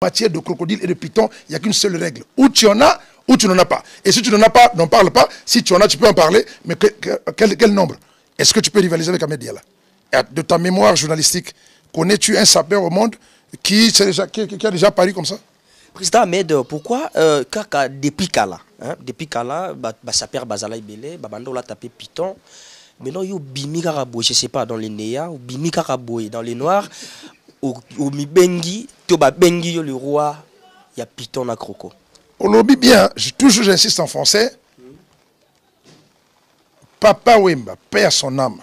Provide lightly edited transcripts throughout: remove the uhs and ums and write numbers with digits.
matière de crocodile et de python, il n'y a qu'une seule règle. Ou tu en as, ou tu n'en as pas. Et si tu n'en as pas, n'en parle pas. Si tu en as, tu peux en parler. Mais quel nombre? Est-ce que tu peux rivaliser avec Ahmed Diallo? De ta mémoire journalistique, connais-tu un sapeur au monde qui a déjà pari comme ça? Président Ahmed, pourquoi depuis Kala, sapeur Bazala Ibele, Babando l'a tapé Python, maintenant il y a Bimi Karabo, je ne sais pas, dans les Néa, ou Bimi Karabo dans les Noirs, ou Mibengi, Toba Bengi, le roi, il y a Python à Croco. On l'oublie bien, toujours j'insiste en français. Papa Wemba, paix à son âme.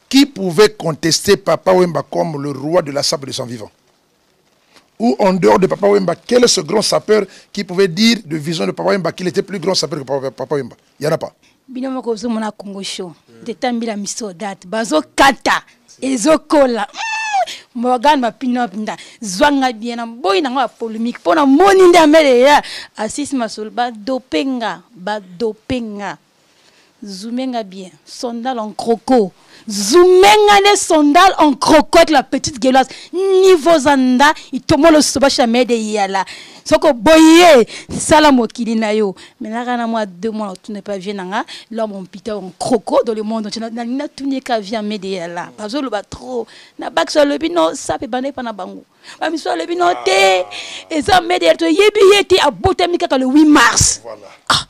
Qui pouvait contester Papa Wemba comme le roi de la sable de son vivant? Ou en dehors de Papa Wemba, quel est ce grand sapeur qui pouvait dire de vision de Papa Wemba qu'il était plus grand sapeur que Papa Wemba? Il n'y en a pas. Binomo ko mona Congo show. De tambila misodat. Bazo kata. Ezo kola. Morgan ma pinopinda. Zwanga bien boy na nga polémique. Pona moni nda mele ya. Assis masol ba dopenga. Ba dopenga. Zoumenga bien. Sondal en croco. Zoumenga ne sondal en crocotte la petite gueuleuse. Niveau zanda. Il tombe le sobacha mede yala. Soko boye. Salamo kilinayo. Mais là, quand moi 2 mois, tu n'es pas bien. Là, mon pita en croco dans le monde. Tu n'as tout n'est qu'à via mede yala. Parce que le bat trop. Na bak sur le bino. Ça peut pas na bango. Ma mi sur le bino te. Et ça mede yala. Yebi yeti a botemika le 8 mars. Voilà. Ah.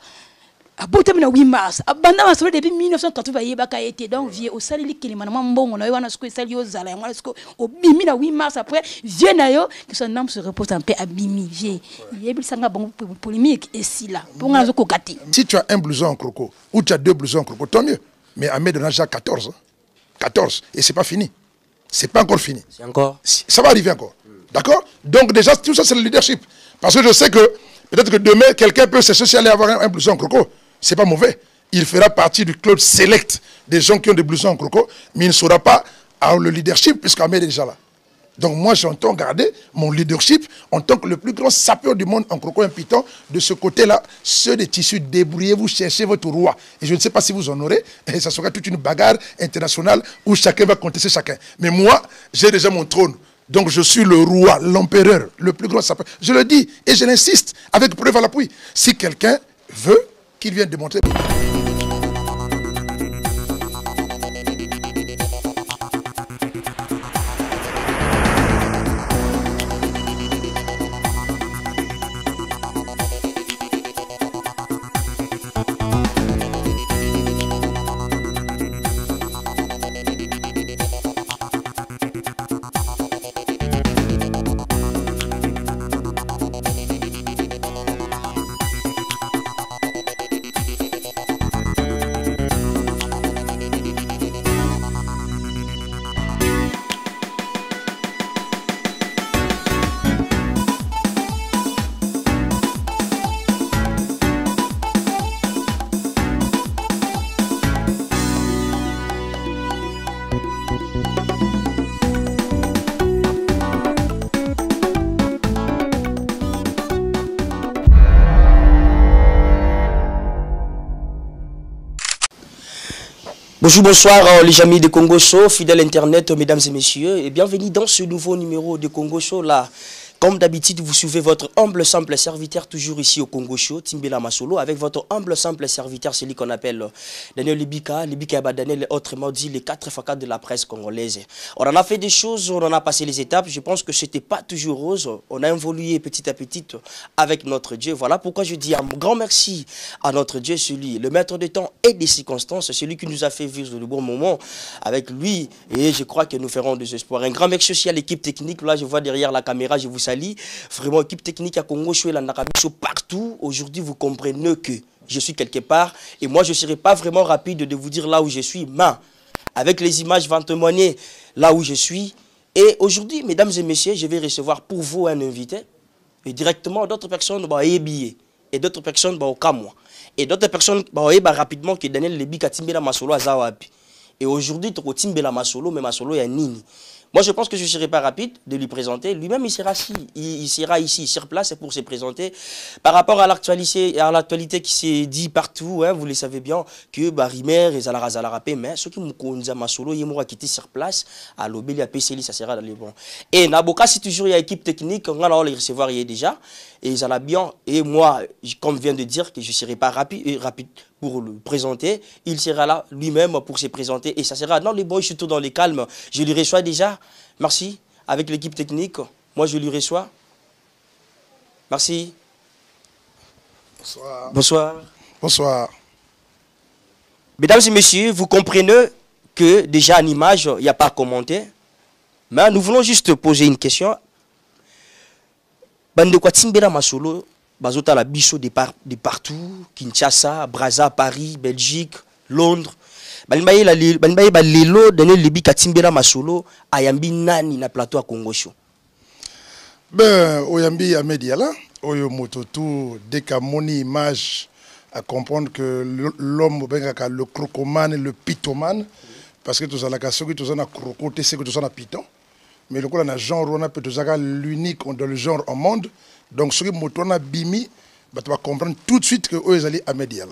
A botem na 8 mars. Abanda ma depuis 1980 yebaka été donc vieux au sali kilima na mbongo na wana sko sali o zala wana sko au bimi na 8 mars après vieux na yo que son âme se repose en paix à bimi vieux. Yebi sanga bon polémique et si là pour ngazo ko kati. Si tu as un blouson en croco ou tu as 2 blousons en croco tant mieux. Mais Ahmed en a déjà 14 hein? 14 et c'est pas fini. C'est pas encore fini. C'est encore ça va arriver encore. D'accord? Donc déjà tout ça c'est le leadership parce que je sais que peut-être que demain quelqu'un peut s'associer aller avoir un blouson en croco. C'est pas mauvais. Il fera partie du club select des gens qui ont des blousons en croco, mais il ne saura pas avoir le leadership puisqu'Ahmed est déjà là. Donc moi, j'entends garder mon leadership en tant que le plus grand sapeur du monde en croco et en python. De ce côté-là, ceux des tissus, débrouillez-vous, cherchez votre roi. Et je ne sais pas si vous en aurez, et ça sera toute une bagarre internationale où chacun va contester chacun. Mais moi, j'ai déjà mon trône. Donc je suis le roi, l'empereur, le plus grand sapeur. Je le dis et je l'insiste avec preuve à l'appui. Si quelqu'un veut qu'il vient démontrer. Bonjour, bonsoir les amis de Congo Show, fidèles internet, mesdames et messieurs, et bienvenue dans ce nouveau numéro de Congo Show là. Comme d'habitude, vous suivez votre humble simple serviteur toujours ici au Congo Show, Timbela Masolo, avec votre humble simple serviteur, celui qu'on appelle Daniel Libika Daniel, autrement dit les 4x4 de la presse congolaise. On en a fait des choses, on en a passé les étapes, je pense que c'était pas toujours rose, on a évolué petit à petit avec notre Dieu. Voilà pourquoi je dis un grand merci à notre Dieu, celui, le maître de temps et des circonstances, celui qui nous a fait vivre de bons moments avec lui, et je crois que nous ferons des espoirs. Un grand merci aussi à l'équipe technique, là je vois derrière la caméra, je vous salue. Vraiment, équipe technique à Congo Show et la Narabiso partout. Aujourd'hui, vous comprenez que je suis quelque part. Et moi, je ne serai pas vraiment rapide de vous dire là où je suis. Mais avec les images vont témoigner là où je suis. Et aujourd'hui, mesdames et messieurs, je vais recevoir pour vous un invité. Et directement, d'autres personnes vont billets. Et d'autres personnes vont au Kamwa. Et d'autres personnes vont rapidement que Daniel Lebi Katimbela Masolo Azawapi. Et aujourd'hui, tu as Timbela Masolo, mais Masolo est Nini. Moi, je pense que je ne serai pas rapide de lui présenter. Lui-même, il sera ici, sur place, pour se présenter. Par rapport à l'actualité qui s'est dit partout, hein, vous le savez bien, que Rimer et Zalarapé, mais ceux qui m'ont masolo, ils m'ont quitté sur place, à l'obéli, à PCL, ça sera dans les bons. Et Naboka, c'est toujours il y a équipe technique, on va les recevoir déjà. Et ça l'a bien. Et moi, comme vient de dire, que je ne serai pas rapide pour le présenter, il sera là lui-même pour se présenter. Et ça sera dans les bons, surtout dans les calmes. Je lui reçois déjà. Merci. Avec l'équipe technique, moi je lui reçois. Merci. Bonsoir. Bonsoir. Bonsoir. Mesdames et messieurs, vous comprenez que déjà en image, il n'y a pas à commenter. Mais nous voulons juste poser une question. Bande kwa timbera masolo, bazota la biso de partout, Kinshasa, Brazza, Paris, Belgique, Londres. Balibaye ba lelo dane libi katimbera masolo ayambi nani na plateau à Congo Show. Ben oyambi ya media là, oyo mototu dès qu'à mon image à comprendre que l'homme bengaka le crocomane, le pitomane, parce que tous à la casoki tous na crocoté c'est que tous na piton. Mais le coup, on a genre, on a peut-être l'unique dans le genre au monde. Donc, ce qui est bimi, tu vas comprendre tout de suite que eux, ils allaient à Média.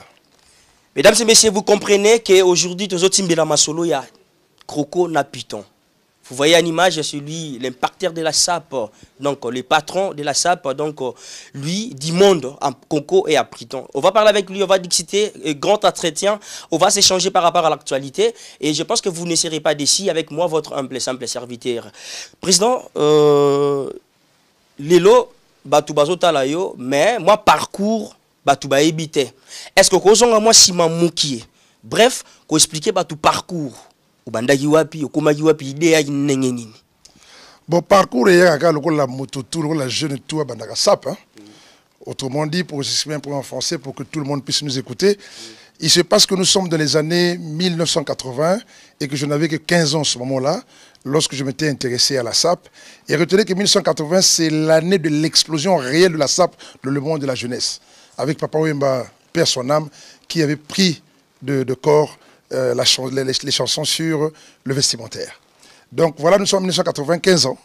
Mesdames et messieurs, vous comprenez qu'aujourd'hui, tous autres Timbela Masolo, il y a Croco na Python. Vous voyez en image celui, l'impacteur de la SAP, donc le patron de la SAP, donc lui, du monde, en Congo et à Python. On va parler avec lui, on va discuter, grand entretien, on va s'échanger par rapport à l'actualité. Et je pense que vous ne serez pas déçus avec moi, votre humble simple serviteur. Président, Lelo, Batu Bazota Layo, mais moi, parcours, Batu Baébité. Est-ce que vous avez moi, Simon Moukié? Bref, vous expliquez Batu parcours. Bon, parcours, il y a la moto tour, la jeune tour, bandaka sap. Autrement dit, pour s'exprimer en français, pour que tout le monde puisse nous écouter, il se passe que nous sommes dans les années 1980 et que je n'avais que 15 ans à ce moment-là, lorsque je m'étais intéressé à la SAP. Et retenez que 1980, c'est l'année de l'explosion réelle de la SAP dans le monde de la jeunesse. Avec Papa Wemba, père son âme, qui avait pris de corps les chansons sur le vestimentaire. Donc voilà, nous sommes en 1980, 15 ans.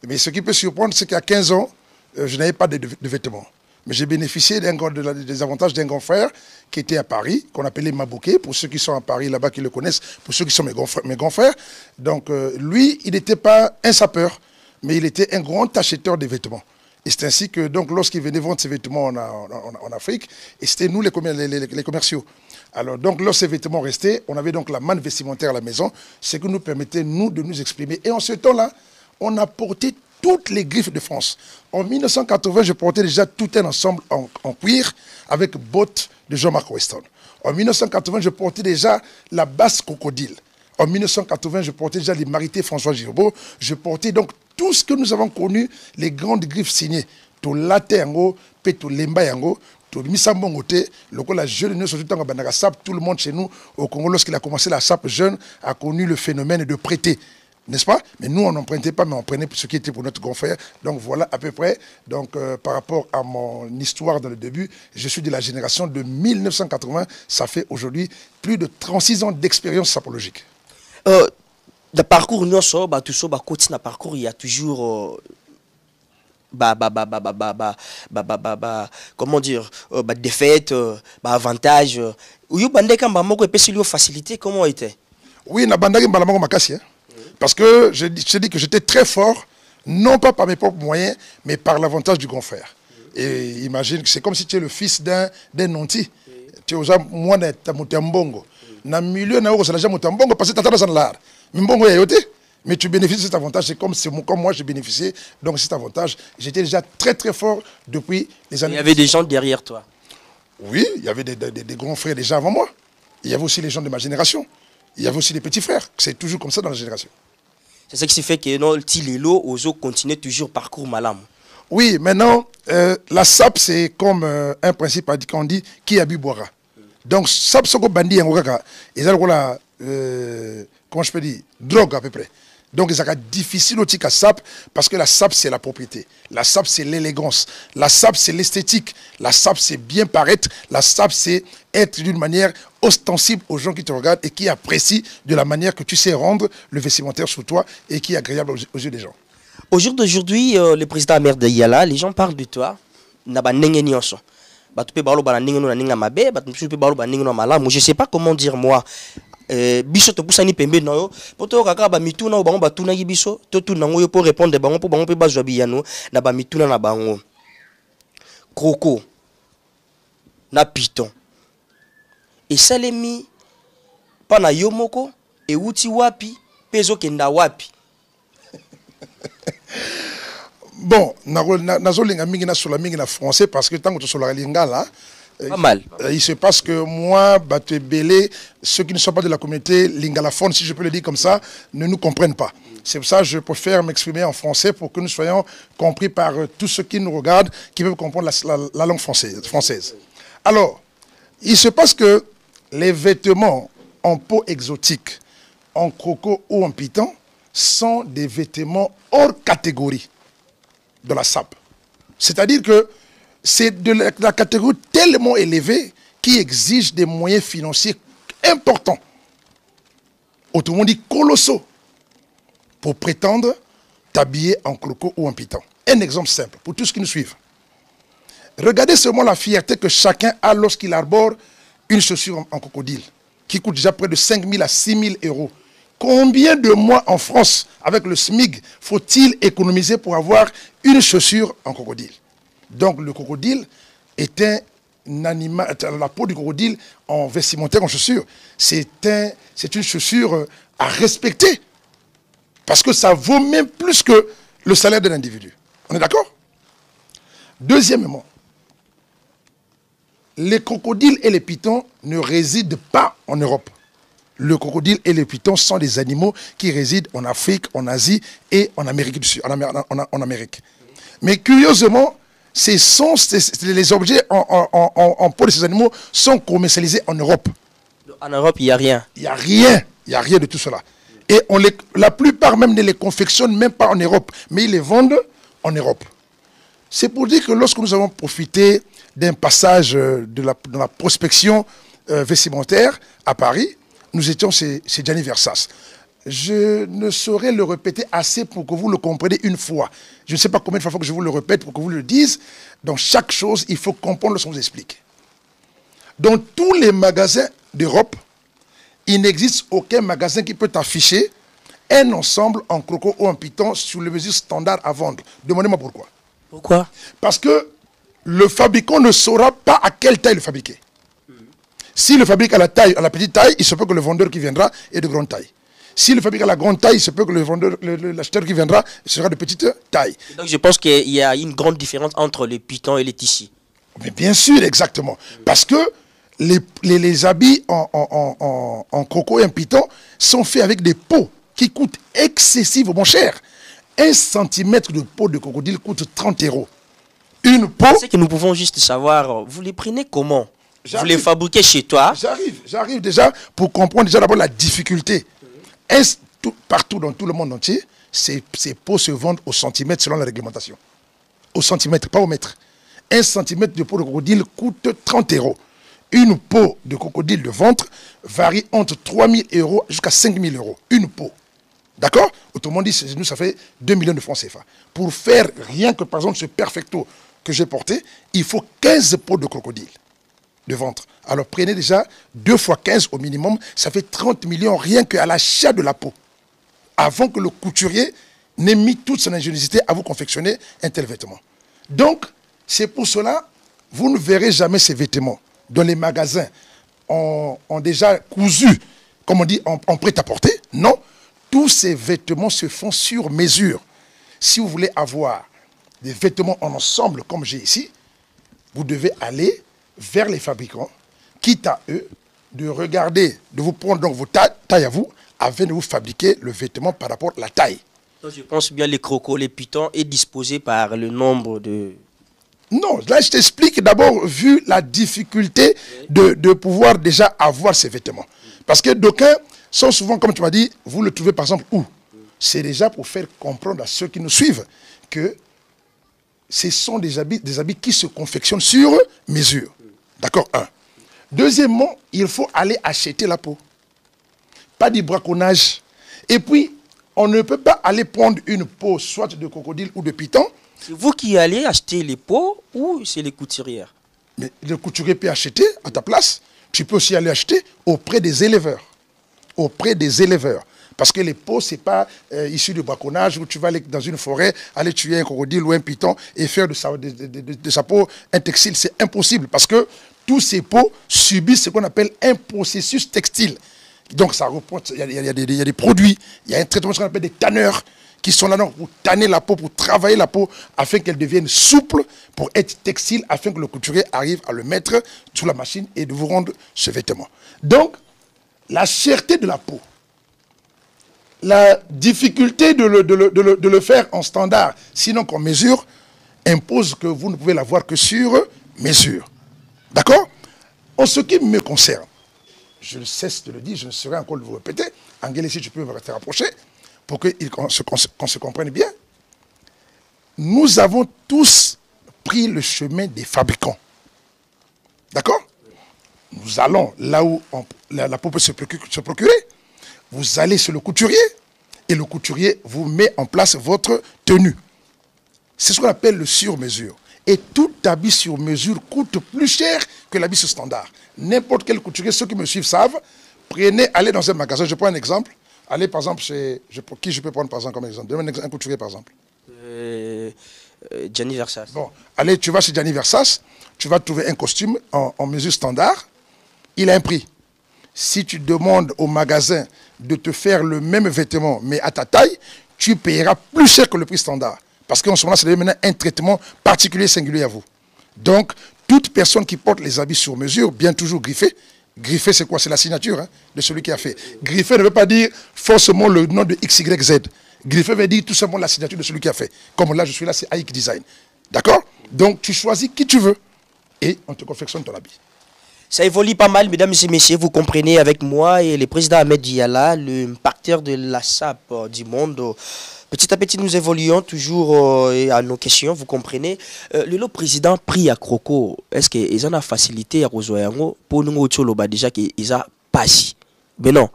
Mais ce qui peut surprendre, c'est qu'à 15 ans, je n'avais pas de vêtements. Mais j'ai bénéficié des avantages d'un grand frère qui était à Paris, qu'on appelait Mabouké, pour ceux qui sont à Paris là-bas qui le connaissent, pour ceux qui sont mes grands frères. Donc lui, il n'était pas un sapeur, mais il était un grand acheteur de vêtements. Et c'est ainsi que, donc, lorsqu'il venait vendre ses vêtements en Afrique, et c'était nous les commerciaux. Alors, donc, lorsque ces vêtements restaient, on avait donc la manne vestimentaire à la maison, ce qui nous permettait, nous, de nous exprimer. Et en ce temps-là, on a porté toutes les griffes de France. En 1980, je portais déjà tout un ensemble en cuir avec bottes de Jean-Marc Weston. En 1980, je portais déjà la basse crocodile. En 1980, je portais déjà les marités François Girbeau. Je portais donc tout ce que nous avons connu, les grandes griffes signées. Tout latte yango, pe tout lemba yango, tout misambongote, la jeune tout le monde chez nous au Congo, lorsqu'il a commencé la SAP jeune, a connu le phénomène de prêter. N'est-ce pas? Mais nous, on n'empruntait pas, mais on prenait ce qui était pour notre grand frère. Donc voilà à peu près. Donc par rapport à mon histoire dans le début, je suis de la génération de 1980. Ça fait aujourd'hui plus de 36 ans d'expérience sapologique. Le parcours, nous sommes côté na parcours, il y a toujours comment dire, défaite, avantage. Ou you bandé quand moko epesi facilité, comment était? Oui, na bandaki mbalamoko makasi, hein. Parce que je dis que j'étais très fort, non pas par mes propres moyens, mais par l'avantage du grand frère. Et imagine que c'est comme si tu es le fils d'un nanti. Tu es aux moi ta mutambongo. Na milieu na oko la mutambongo parce que tata dans l'art. Mbongo ya yote. Mais tu bénéficies de cet avantage, c'est comme moi j'ai bénéficié. Donc cet avantage, j'étais déjà très très fort depuis les années. Il y avait des gens derrière toi. Oui, il y avait des grands frères déjà avant moi. Il y avait aussi les gens de ma génération. Il y avait aussi des petits frères. C'est toujours comme ça dans la génération. C'est ce qui fait que non, Tilelo, Ozo continue toujours parcours malam. Oui, maintenant, la SAP, c'est comme un principe qu'on dit qui a bu boira. Donc, SAP, c'est comme bandi, ils ont la, comment je peux dire, drogue à peu près. Donc, c'est difficile aussi qu'à SAP, parce que la SAP, c'est la propriété. La SAP, c'est l'élégance. La SAP, c'est l'esthétique. La SAP, c'est bien paraître. La SAP, c'est être d'une manière ostensible aux gens qui te regardent et qui apprécient de la manière que tu sais rendre le vestimentaire sur toi et qui est agréable aux yeux des gens. Au jour d'aujourd'hui, le président Amer de Yala, les gens parlent de toi. Je ne sais pas comment dire moi. Biso to pusani pembe na yo poto kaka ba mituna o bango batuna ki biso to tuna ngo yo pour répondre bango pour bango pe bazwa biyano na ba mituna na bango kroko na piton et salemi pa na yo moko e uti wapi pezo kenda wapi. Bon, nazolinga mingi na sola mingi na français parce que tant que tu sola lingala pas mal. Il se passe que moi, Batebele, ceux qui ne sont pas de la communauté lingalaphone, si je peux le dire comme ça, ne nous comprennent pas. C'est pour ça que je préfère m'exprimer en français pour que nous soyons compris par tous ceux qui nous regardent, qui peuvent comprendre la langue française. Alors, il se passe que les vêtements en peau exotique, en croco ou en piton, sont des vêtements hors catégorie de la SAP. C'est-à-dire que c'est de la catégorie tellement élevée qui exige des moyens financiers importants, autrement dit colossaux, pour prétendre t'habiller en croco ou en piton. Un exemple simple, pour tous ceux qui nous suivent. Regardez seulement la fierté que chacun a lorsqu'il arbore une chaussure en crocodile, qui coûte déjà près de 5 000 à 6 000 euros. Combien de mois en France, avec le SMIC, faut-il économiser pour avoir une chaussure en crocodile? Donc le crocodile est un animal, la peau du crocodile en vestimentaire, en chaussure, c'est une chaussure à respecter. Parce que ça vaut même plus que le salaire d'un individu. On est d'accord? Deuxièmement, les crocodiles et les pitons ne résident pas en Europe. Le crocodile et les pitons sont des animaux qui résident en Afrique, en Asie et en Amérique du Sud, en Amérique. Mais curieusement, les objets en peau de ces animaux sont commercialisés en Europe. En Europe, il n'y a rien. Il n'y a rien. Il n'y a rien de tout cela. Et la plupart même ne les confectionnent même pas en Europe, mais ils les vendent en Europe. C'est pour dire que lorsque nous avons profité d'un passage de la prospection vestimentaire à Paris, nous étions chez Gianni Versace. Je ne saurais le répéter assez pour que vous le compreniez une fois. Je ne sais pas combien de fois que je vous le répète pour que vous le dise. Dans chaque chose, il faut comprendre ce qu'on vous explique. Dans tous les magasins d'Europe, il n'existe aucun magasin qui peut t'afficher un ensemble en croco ou en piton sur les mesures standards à vendre. Demandez-moi pourquoi. Pourquoi? Parce que le fabricant ne saura pas à quelle taille le fabriquer. Si le fabrique à la petite taille, il se peut que le vendeur qui viendra est de grande taille. Si le fabrique à la grande taille, il se peut que l'acheteur qui viendra sera de petite taille. Donc je pense qu'il y a une grande différence entre les pitons et les tissus. Mais bien sûr, exactement. Parce que les habits en croco et en piton sont faits avec des peaux qui coûtent excessivement cher. 1 centimètre de peau de crocodile coûte 30 €. Une peau... C'est que nous pouvons juste savoir, vous les prenez comment? Vous les fabriquez chez toi? J'arrive déjà pour comprendre déjà d'abord la difficulté. Partout dans tout le monde entier, ces peaux se vendent au centimètre selon la réglementation. Au centimètre, pas au mètre. 1 centimètre de peau de crocodile coûte 30 €. Une peau de crocodile de ventre varie entre 3 000 € jusqu'à 5 000 €. Une peau. D'accord? Autrement dit, nous, ça fait 2 millions de francs CFA. Pour faire rien que, par exemple, ce perfecto que j'ai porté, il faut 15 peaux de crocodile de ventre. Alors prenez déjà 2 fois 15 au minimum, ça fait 30 millions rien qu'à l'achat de la peau. Avant que le couturier n'ait mis toute son ingéniosité à vous confectionner un tel vêtement. Donc, c'est pour cela, vous ne verrez jamais ces vêtements dans les magasins ont déjà cousu, comme on dit, en prêt-à-porter. Non, tous ces vêtements se font sur mesure. Si vous voulez avoir des vêtements en ensemble comme j'ai ici, vous devez aller vers les fabricants, quitte à eux de regarder, de vous prendre donc vos tailles à vous, afin de vous fabriquer le vêtement par rapport à la taille. Donc je pense bien les crocos, les pitons est disposé par le nombre de... Non, là je t'explique d'abord, vu la difficulté de pouvoir déjà avoir ces vêtements. Parce que d'aucuns sont souvent, comme tu m'as dit, vous le trouvez par exemple où? c'est déjà pour faire comprendre à ceux qui nous suivent que ce sont des habits qui se confectionnent sur mesure. D'accord, un. Deuxièmement, il faut aller acheter la peau. Pas du braconnage. Et puis, on ne peut pas aller prendre une peau, soit de crocodile ou de python. C'est vous qui allez acheter les peaux ou c'est les couturières? Mais le couturier peut acheter à ta place. Tu peux aussi aller acheter auprès des éleveurs. Auprès des éleveurs. Parce que les peaux, ce n'est pas issu du braconnage où tu vas aller dans une forêt, aller tuer un crocodile ou un python et faire de sa peau un textile. C'est impossible parce que tous ces peaux subissent ce qu'on appelle un processus textile. Donc, il y a des produits, il y a un traitement qu'on appelle des tanneurs qui sont là donc, pour tanner la peau, pour travailler la peau afin qu'elle devienne souple, pour être textile, afin que le couturier arrive à le mettre sous la machine et de vous rendre ce vêtement. Donc, la cherté de la peau, la difficulté de le faire en standard, sinon qu'en mesure, impose que vous ne pouvez l'avoir que sur mesure. D'accord? En ce qui me concerne, je ne cesse de le dire, je ne saurais encore vous répéter. Angèle, si tu peux me rester rapproché, pour qu'on se comprenne bien. Nous avons tous pris le chemin des fabricants. D'accord? Nous allons là où la peau peut se procurer. Vous allez sur le couturier et le couturier vous met en place votre tenue. C'est ce qu'on appelle le sur-mesure. Et tout habit sur mesure coûte plus cher que l'habit sur standard. N'importe quel couturier, ceux qui me suivent savent, allez dans un magasin, je prends un exemple. Allez par exemple chez... qui je peux prendre par exemple comme exemple? Donne un couturier par exemple. Gianni Versace. Bon, allez, tu vas chez Gianni Versace, tu vas trouver un costume en mesure standard. Il a un prix. Si tu demandes au magasin de te faire le même vêtement, mais à ta taille, tu payeras plus cher que le prix standard. Parce qu'en ce moment, c'est maintenant un traitement particulier, singulier à vous. Donc, toute personne qui porte les habits sur mesure, bien toujours griffés. Griffé, c'est quoi? C'est la signature de celui qui a fait. Griffé ne veut pas dire forcément le nom de XYZ. Griffé veut dire tout simplement la signature de celui qui a fait. Comme là, je suis là, c'est AIK Design. D'accord? Donc, tu choisis qui tu veux et on te confectionne ton habit. Ça évolue pas mal, mesdames et messieurs, vous comprenez avec moi et le président Ahmed Diala, le partenaire de la SAP du monde. Petit à petit, nous évoluons toujours à nos questions, vous comprenez. Le président pris à Croco, est-ce qu'ils ont la facilité à Rosoyango pour nous déjà qu'ils ont passé? Mais non.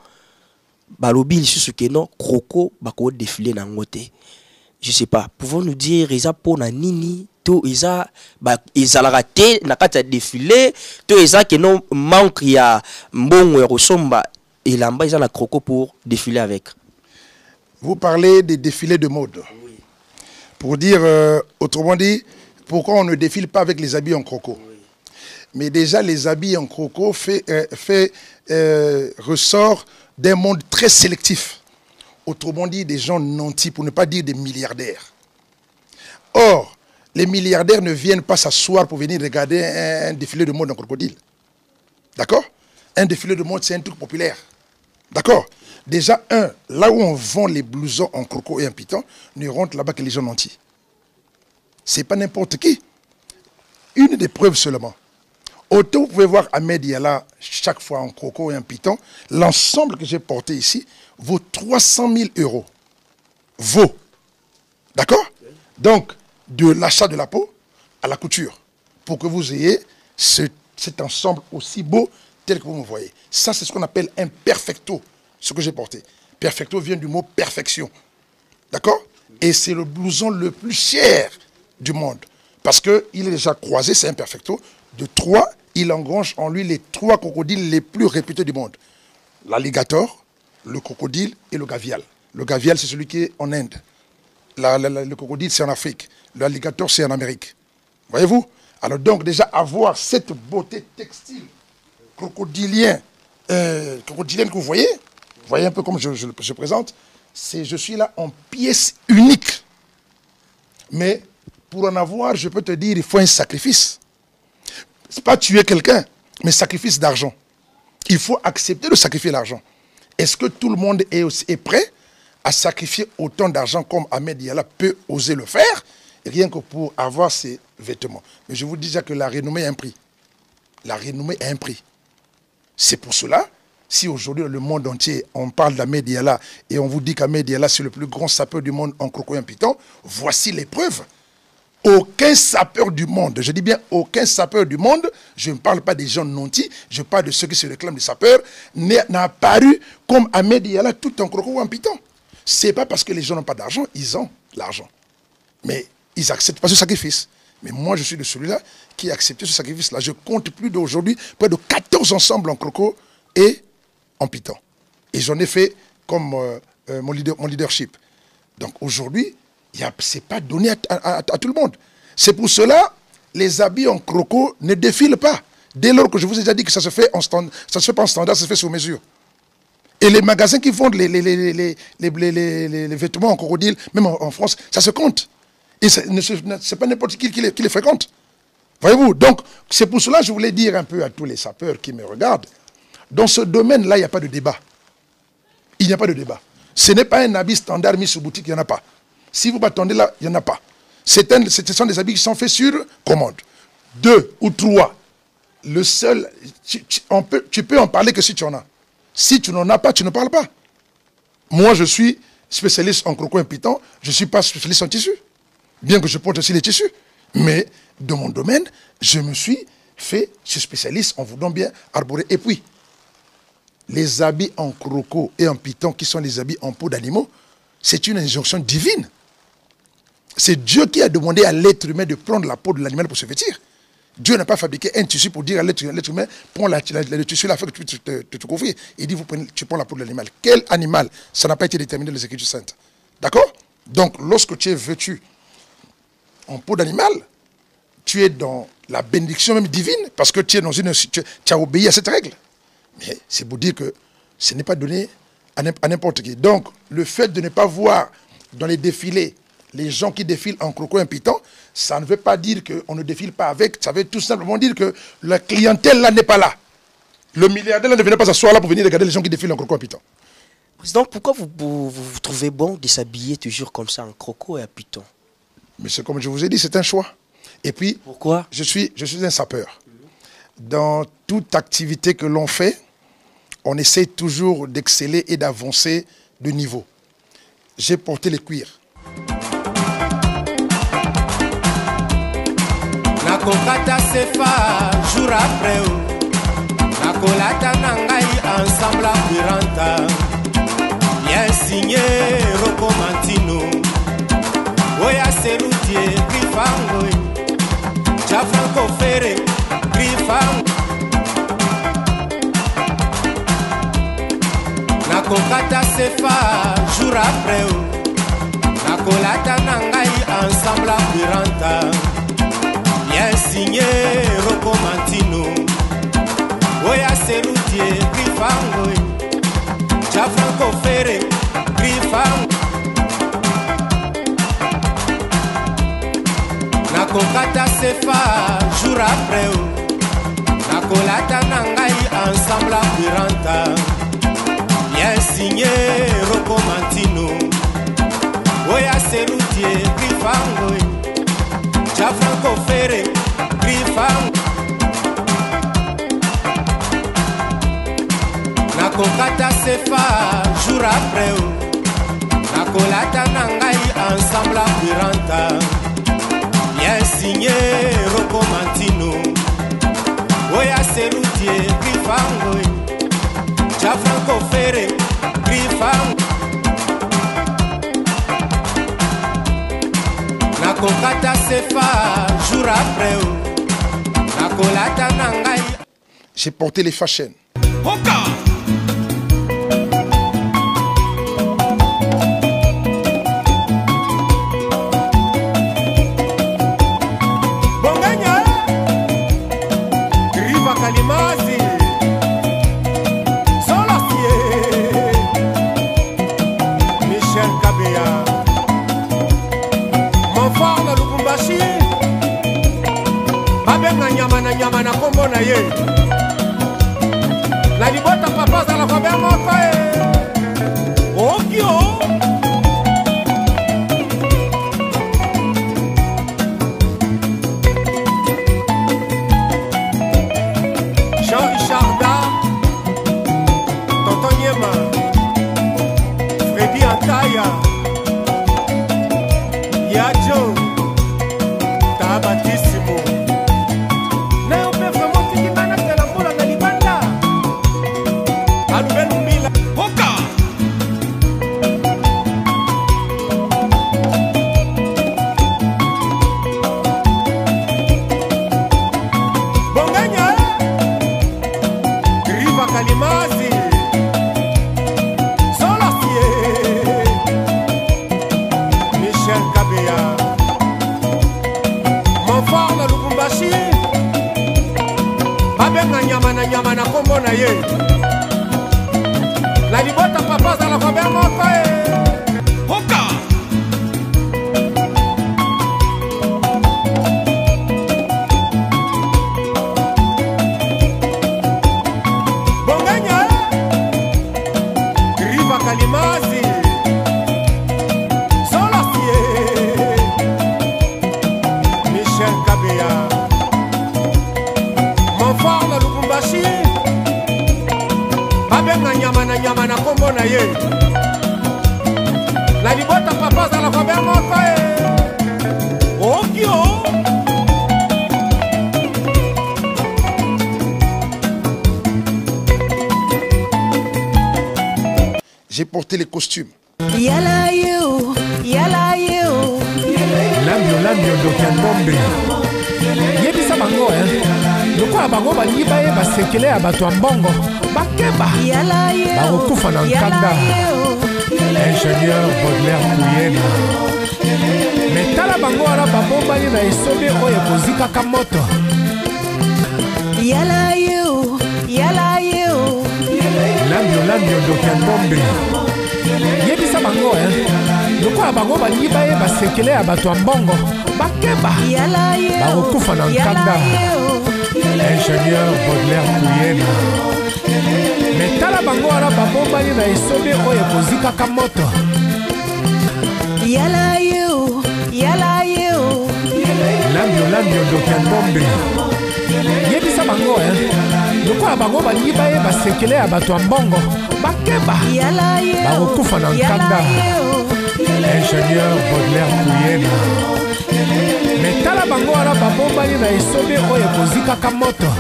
Balobi, il se que non, Croco, bako défilé dans ngote. Je sais pas, pouvons-nous dire, ils ont pour nini? Ils ont raté, n'a pas défilé, ils ont que non manque ya mbongo ya Rosomba et là-bas ils ont la Croco pour défiler avec. Vous parlez des défilés de mode. Oui. Pour dire, autrement dit, pourquoi on ne défile pas avec les habits en croco? Oui. Mais déjà, les habits en croco ressort d'un monde très sélectif. Autrement dit, des gens nantis, pour ne pas dire des milliardaires. Or, les milliardaires ne viennent pas s'asseoir pour venir regarder un défilé de mode en crocodile. D'accord? Un défilé de mode, c'est un truc populaire. D'accord? Déjà, là où on vend les blousons en croco et en python, ne rentre là-bas que les gens nantis. Ce n'est pas n'importe qui. Une des preuves seulement. Autant vous pouvez voir Ahmed Diala chaque fois en croco et en python, l'ensemble que j'ai porté ici vaut 300 000 €. Vaut. D'accord? Donc, de l'achat de la peau à la couture, pour que vous ayez cet ensemble aussi beau tel que vous me voyez. Ça, c'est ce qu'on appelle un perfecto. Ce que j'ai porté. Perfecto vient du mot perfection. D'accord? Et c'est le blouson le plus cher du monde. Parce qu'il est déjà croisé, c'est un perfecto. De 3, il engrange en lui les 3 crocodiles les plus réputés du monde. L'alligator, le crocodile et le gavial. Le gavial, c'est celui qui est en Inde. Le crocodile, c'est en Afrique. L'alligator, c'est en Amérique. Voyez-vous? Alors donc, déjà, avoir cette beauté textile crocodilienne que vous voyez un peu comme je présente, je suis là en pièce unique. Mais pour en avoir, je peux te dire, il faut un sacrifice. Ce n'est pas tuer quelqu'un, mais sacrifice d'argent. Il faut accepter de sacrifier l'argent. Est-ce que tout le monde est prêt à sacrifier autant d'argent comme Ahmed Diala peut oser le faire, rien que pour avoir ses vêtements? Mais je vous dis déjà que la renommée a un prix. La renommée a un prix. C'est pour cela Si aujourd'hui, dans le monde entier, on parle d'Ahmed Diallo et on vous dit qu'Ahmed Diallo, c'est le plus grand sapeur du monde en Kroko et en Piton, voici les preuves. Aucun sapeur du monde, je dis bien aucun sapeur du monde, je ne parle pas des gens nantis, je parle de ceux qui se réclament des sapeurs, n'a apparu comme Ahmed Diallo tout en Kroko ou en Piton. Ce n'est pas parce que les gens n'ont pas d'argent, ils ont l'argent. Mais ils n'acceptent pas ce sacrifice. Mais moi, je suis de celui-là qui a accepté ce sacrifice-là. Je compte plus d'aujourd'hui près de 14 ensembles en Kroko et en Piton. Et j'en ai fait comme mon leadership. Donc aujourd'hui, ce n'est pas donné à tout le monde. C'est pour cela, les habits en Kroko ne défilent pas. Dès lors que je vous ai déjà dit que ça se fait ça se fait pas en standard, ça se fait sur mesure. Et les magasins qui vendent les vêtements en crocodile, même en France, ça se compte. Et ce n'est pas n'importe qui les fréquente. Voyez-vous? Donc, c'est pour cela que je voulais dire un peu à tous les sapeurs qui me regardent, dans ce domaine-là, il n'y a pas de débat. Il n'y a pas de débat. Ce n'est pas un habit standard mis sur boutique, il n'y en a pas. Si vous m'attendez là, il n'y en a pas. Ce sont des habits qui sont faits sur commande. 2 ou 3. Le seul, tu peux en parler que si tu en as. Si tu n'en as pas, tu ne parles pas. Moi, je suis spécialiste en Kroko et Piton, je ne suis pas spécialiste en tissu. Bien que je porte aussi les tissus. Mais dans mon domaine, je me suis fait ce spécialiste en voulant bien arborer. Et puis, les habits en Kroko et en Piton, qui sont les habits en peau d'animaux, c'est une injonction divine. C'est Dieu qui a demandé à l'être humain de prendre la peau de l'animal pour se vêtir. Dieu n'a pas fabriqué un tissu pour dire à l'être humain, prends le tissu là, fait que tu te couvrir. Il dit, tu prends la peau de l'animal. Quel animal? Ça n'a pas été déterminé dans les Écritures saintes. D'accord? Donc, lorsque tu es vêtu en peau d'animal, tu es dans la bénédiction même divine, parce que tu as obéi à cette règle. Mais c'est pour dire que ce n'est pas donné à n'importe qui. Donc, le fait de ne pas voir dans les défilés les gens qui défilent en Kroko et en Piton, ça ne veut pas dire qu'on ne défile pas avec, ça veut tout simplement dire que la clientèle là n'est pas là. Le milliardaire là ne venait pas s'asseoir là pour venir regarder les gens qui défilent en Kroko et en Piton. Président, pourquoi vous trouvez bon de s'habiller toujours comme ça en Kroko et en Piton? Mais c'est comme je vous ai dit, c'est un choix. Et puis, pourquoi? Je suis un sapeur. Dans toute activité que l'on fait, on essaie toujours d'exceller et d'avancer de niveau. J'ai porté les cuirs. Nakokata sefa jour après nakolata nangai ensemble apiranta bien signé Rocco Mantino oya serutier Grifango cha Franco Ferre Grifango nakokata sefa jour après nakolata nangai ensemble apiranta bien signé Rocco Mantino oya serutier Grifango cha Franco Ferre Grifango nakokata sefa jour après nakolata nangai ensemble apiranta bien signé Rocco Mantino oya serutier Grifango cha Franco Ferre Grifango nakokata sefa jour après nakolata nangai ensemble apiranta bien signé Rocco Mantino oya serutier Grifango cha Franco Ferre Grifango nakokata sefa jour après nakolata nangai. J'ai porté les fashion. Bonganya Riva Kalimazi Solacier Michel Kabea Monfort na Lubumbashi babenga nyama na kombo na ye na libota papa za la kobe moko okio Jean-Richard Massimo na yo mpe vraiment tikima natela mbola na libanda alubelu mbila oka bonganya riva kalimazi solasie Michel Kabeya Monfort na Lubumbashi babenga nyama na kombo na ye na libota papa zala Robert moko oka bonganya riva kalimazi solasie Michel Kabeya Monfort na Lubumbashi babenga nyama na kombo na ye na libota papa zala Robert moko okio J'ai porté les costumes. Yala yo, yala yo. Lambio dokiambombe. Yebisa bango lokola bango balingi bayeba sekele ya bato ya mbongo bakeba Yala yo. bakokufa na nkanda. Ingénieur Baudelaire Kuyena. Metala bango wana babombani na esobe oyo ekozikaka moto. Yala yo, yala yo. Lambio dokiambombe. Yebisa bango lokola bango balingi bayeba sekele ya bato ya mbongo bakeba Yala yo. bakokufa na nkanda. Ingénieur Baudelaire Kuyena. Metala bango wana babombani na esobe oyo ekozikaka moto. Yala yo, yala yo. Lambio dokiambombe. Yebisa bango lokola bango balingi bayeba sekele ya bato ya mbongo bakeba Yala yo. bakokufa na nkanda. Ingénieur Baudelaire Kuyena. Metala bango wana babombani na esobe oyo ekozikaka moto.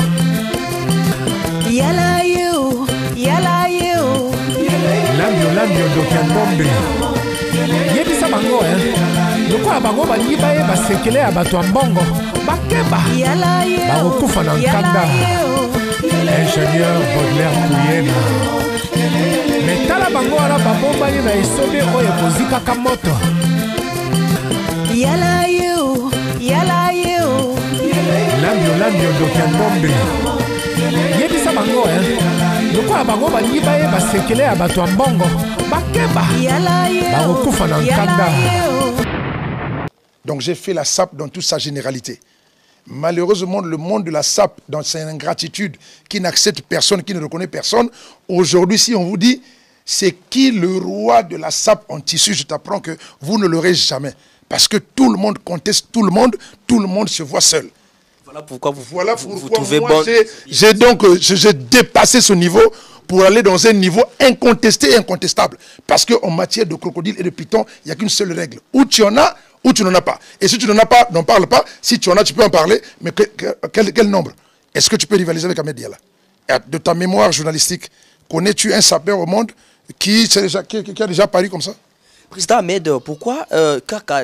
Yala yo, yala yo. Lambio dokiambombe. Yebisa bango lokola bango balingi bayeba sekele ya bato ya mbongo bakeba Yala yo. bakokufa na nkanda. Ingénieur Baudelaire Kuyena. Metala bango wana babombani na esobe oyo ekozikaka moto. Yala yo, yala yo. Lambio dokiambombe. Yebisa bango lokola bango balingi bayeba sekele ya bato ya mbongo bakeba Yala yo. bakokufa na nkanda. Donc j'ai fait la SAP dans toute sa généralité. Malheureusement, le monde de la SAP, dans sa ingratitude, qui n'accepte personne, qui ne reconnaît personne, aujourd'hui, si on vous dit, c'est qui le roi de la SAP en tissu, je t'apprends que vous ne l'aurez jamais. Parce que tout le monde conteste tout le monde se voit seul. Voilà pourquoi vous trouvez bon. J'ai dépassé ce niveau pour aller dans un niveau incontesté et incontestable. Parce qu'en matière de crocodile et de python, il n'y a qu'une seule règle. Ou tu en as, ou tu n'en as pas. Et si tu n'en as pas, n'en parle pas. Si tu en as, tu peux en parler. Mais quel nombre? Est-ce que tu peux rivaliser avec Ahmed Diallo? De ta mémoire journalistique, connais-tu un sapeur au monde qui a déjà paru comme ça? Président Ahmed, pourquoi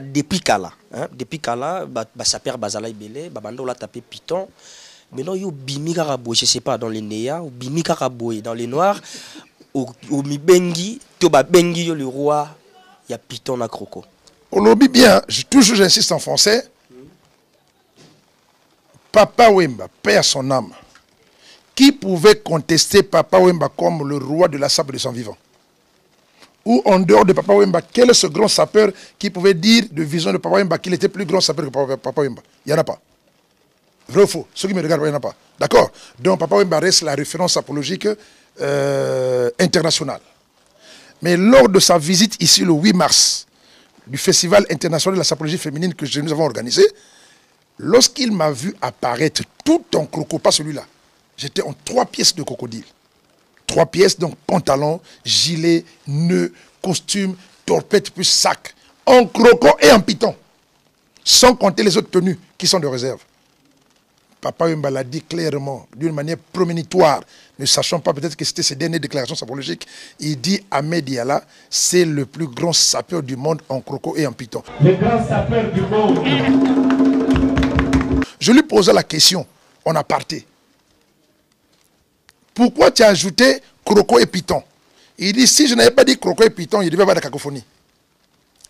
depuis Kala, sapeur Bazala Ibele, Babando l'a tapé Python, maintenant il y a Bimi Karaboué, je ne sais pas, dans les Néa, ou Bimi Karaboué, dans les Noirs, ou Mibengi, Toba Bengi, le roi, il y a Python à Croco. Au lobby bien, toujours j'insiste en français. Papa Wemba, paix à son âme. Qui pouvait contester Papa Wemba comme le roi de la SAP de son vivant? Ou en dehors de Papa Wemba, quel est ce grand sapeur qui pouvait dire de vision de Papa Wemba qu'il était plus grand sapeur que Papa Wemba? Il n'y en a pas. Vrai ou faux? Ceux qui me regardent, il n'y en a pas. D'accord? Donc Papa Wemba reste la référence apologique internationale. Mais lors de sa visite ici le 8 mars, du Festival international de la sapologie féminine que nous avons organisé, lorsqu'il m'a vu apparaître tout en croco, pas celui-là, j'étais en 3 pièces de crocodile. 3 pièces, donc pantalon, gilet, nœud, costume, torpette, plus sac. En croco et en python. Sans compter les autres tenues qui sont de réserve. Papa Wemba l'a dit clairement, d'une manière prémonitoire, ne sachant pas peut-être que c'était ses dernières déclarations sapologiques. Il dit Ahmed Diala, c'est le plus grand sapeur du monde en croco et en python. Le grand sapeur du monde. Je lui posais la question, en aparté. Pourquoi tu as ajouté croco et python? Il dit, si je n'avais pas dit croco et python, il devait y avoir de la cacophonie.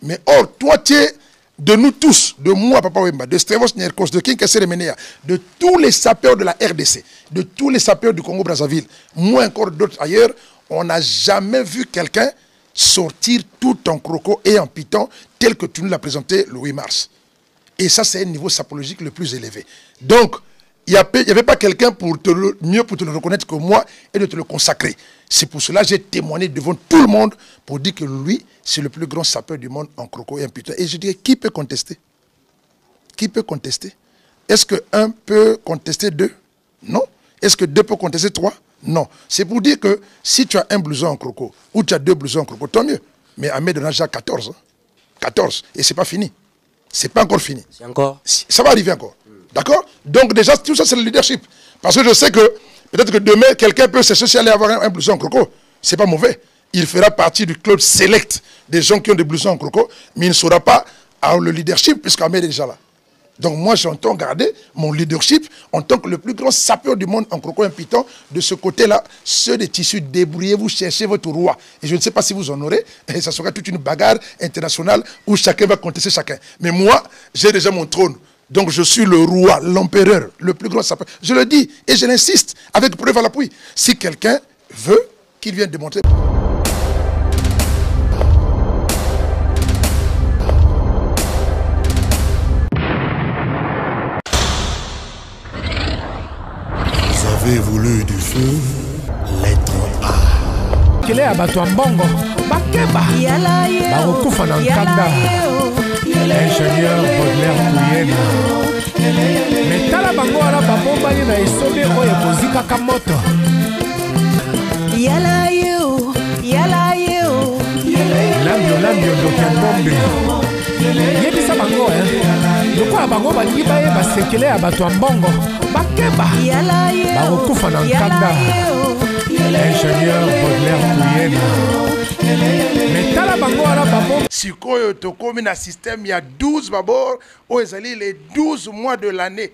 Mais or, toi, tu es de nous tous, de moi, Papa Wemba, de Stevos Nyerkos, de King Menea, de tous les sapeurs de la RDC, de tous les sapeurs du Congo-Brazzaville, moi encore d'autres ailleurs, on n'a jamais vu quelqu'un sortir tout en croco et en python tel que tu nous l'as présenté le 8 mars. Et ça, c'est un niveau sapologique le plus élevé. Donc, il n'y avait pas quelqu'un mieux pour te le reconnaître que moi et de te le consacrer. C'est pour cela que j'ai témoigné devant tout le monde pour dire que lui, c'est le plus grand sapeur du monde en croco et en python. Et je dirais, qui peut contester? Qui peut contester? Est-ce que un peut contester deux? Non. Est-ce que deux peut contester trois? Non. C'est pour dire que si tu as un blouson en croco ou tu as deux blousons en croco, tant mieux. Mais Ahmed en a déjà 14. Hein? 14. Et c'est pas fini. C'est pas encore fini. C'est encore. Ça va arriver encore. D'accord? Donc déjà, tout ça, c'est le leadership. Parce que je sais que peut-être que demain, quelqu'un peut s'associer à aller avoir un blouson en croco. C'est pas mauvais. Il fera partie du club select des gens qui ont des blousons en croco, mais il ne sera pas à le leadership puisqu'Ahmed est déjà là. Donc moi, j'entends garder mon leadership en tant que le plus grand sapeur du monde en croco et en python. De ce côté-là, ceux des tissus, débrouillez-vous, cherchez votre roi. Et je ne sais pas si vous en aurez, et ça sera toute une bagarre internationale où chacun va contester chacun. Mais moi, j'ai déjà mon trône. Donc je suis le roi, l'empereur, le plus grand sapeur. Je le dis et je l'insiste avec preuve à l'appui. Si quelqu'un veut qu'il vienne démontrer... Vous avez voulu du feu, lettre A. Kele ya bato ya mbongo bakeba bakokufa na nkanda. Ingénieur Baudelaire Kouyena. Mais tala bango wana babombani na esobe oyo ekozikaka moto. Lambio ndoki mbombe. Yebisa bango lokola bango balingi bayeba sekele ya bato ya mbongo bakeba bakokufa na nkanda. Ingénieur Baudelaire Kouyena. Sikoyo tokomi na système, il y a 12 babor, où ils allaient les 12 mois de l'année.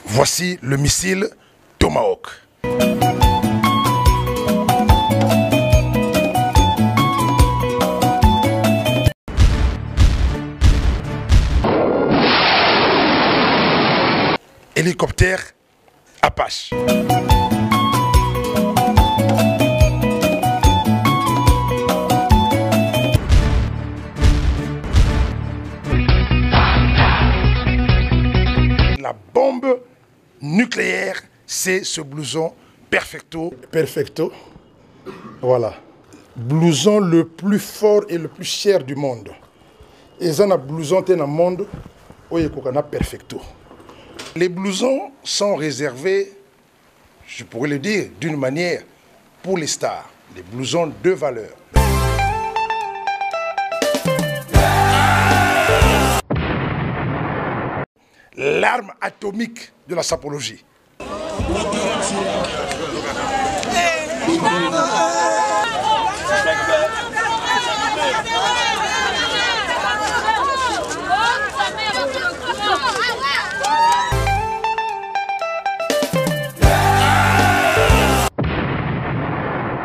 Voici le missile Tomahawk. Hélicoptère Apache. La bombe nucléaire, c'est ce blouson Perfecto. Perfecto. Voilà. Blouson le plus fort et le plus cher du monde. Et ça, un blouson dans le monde, où il y a Perfecto. Les blousons sont réservés, je pourrais le dire d'une manière, pour les stars. Les blousons de valeur. L'arme atomique de la sapologie.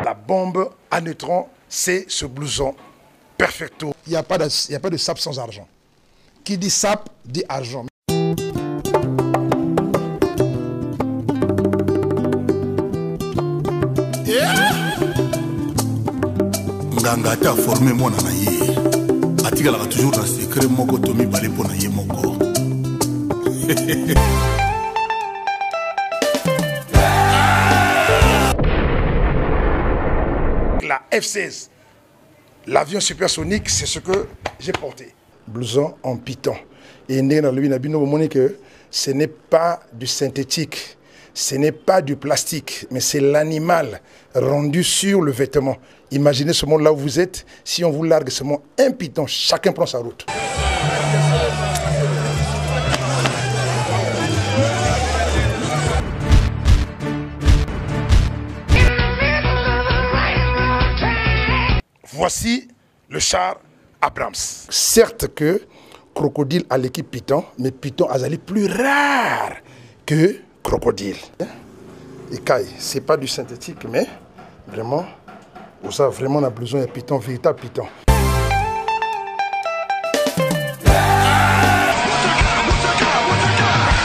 La bombe à neutrons, c'est ce blouson Perfecto. Il n'y a pas de sap sans argent. Qui dit sap, dit argent. nganga ta formé mwana na ye atikalaka toujours na secret moko to mibale mpo na ye moko. La F-16, l'avion supersonique, c'est ce que j'ai porté. Blouson en python. Et que ce n'est pas du synthétique, ce n'est pas du plastique, mais c'est l'animal rendu sur le vêtement. Imaginez ce monde là où vous êtes, si on vous largue ce monde un python, chacun prend sa route. Voici le char Abrams. Certes que Crocodile a l'équipe Python, mais Python a allé plus rare que Crocodile. Et Kai, c'est pas du synthétique, mais vraiment, on a vraiment besoin d'un Python, véritable Python.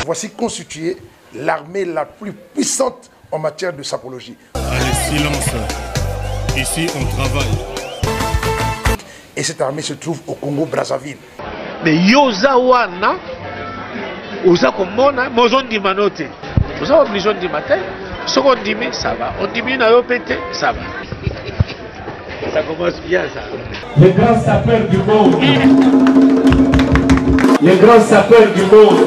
Voici constituée l'armée la plus puissante en matière de sapologie. Allez, silence. Ici, on travaille. Et cette armée se trouve au Congo-Brazzaville. Mais yoza wana oza komona mozondima note oza obligé de matin ce qu'on dit ça va on dit na yo pété ça va ça commence bien ça. Les grands sapeurs du monde, les grands sapeurs du monde.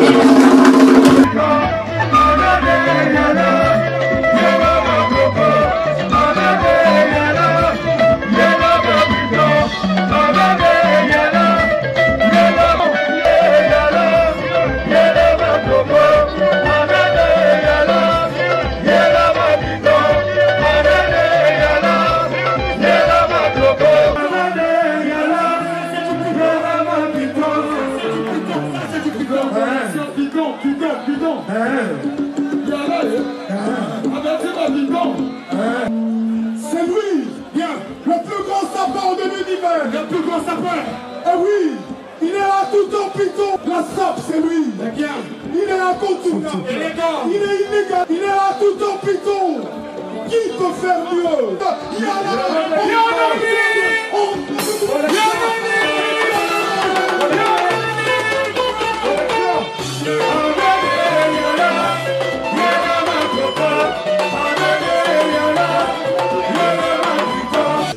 C'est lui, bien, le plus grand sapeur de l'univers. Le plus grand sapeur. Eh oui, il est là tout en python. La sape, c'est lui. Il est incontournable. Il est illégal. Il est là tout en python. Qui peut faire mieux?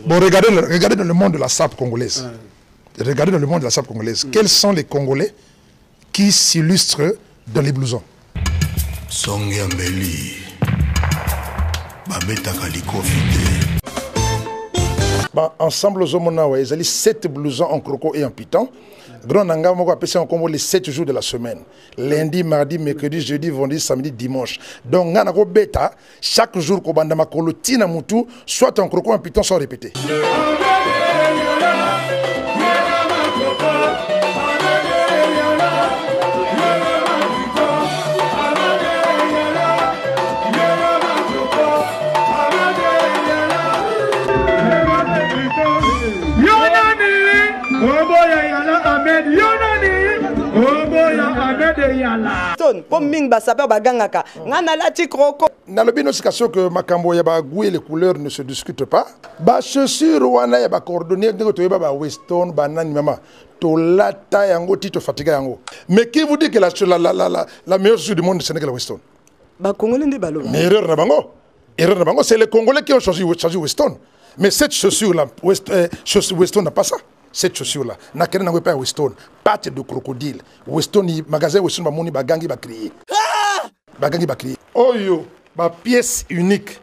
Bon, regardez dans le monde de la sape congolaise. Regardez dans le monde de la sape congolaise. Quels sont les Congolais qui s'illustrent dans les blousons? Songiambeli. Ensemble aux Omonawa, ils ont 7 blousons en croco et en python. Grand Nanga moko appelle en Congo les 7 jours de la semaine. Lundi, mardi, mercredi, jeudi, vendredi, samedi, dimanche. Donc ngana ko beta chaque jour ko banda makolo tina mutu soit en croco en python sans répéter. que Makambo yaba goué les couleurs ne se discutent pas. Ba chaussure wana yaba coordonné de to yaba Weston banane mama to lata yango tito fatiga yango. Mais qui vous dit que la meilleure chaussure du monde c'est la Weston? Ba Congolais ndi balo. Mais erreur na bango. Erreur na bango, c'est les Congolais qui ont choisi Weston. Mais cette chaussure là Weston n'a pas ça. Cette chaussure-là, n'a pas Weston, pâte de crocodile. Weston, magasin Weston, Bamoni, Bagangi, Bakrié. Bagangi, Bakrié. Oh yo, ma pièce unique.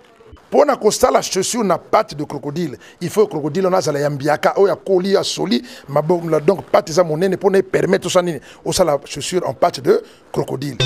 Pour na costa la chaussure na pâte de crocodile, il faut crocodile on a la yambiaka, oh ya coli, ya soli, ma bon donc pâte ça mon nez pour ne permettre ça ni, oh ça la chaussure en pâte de crocodile.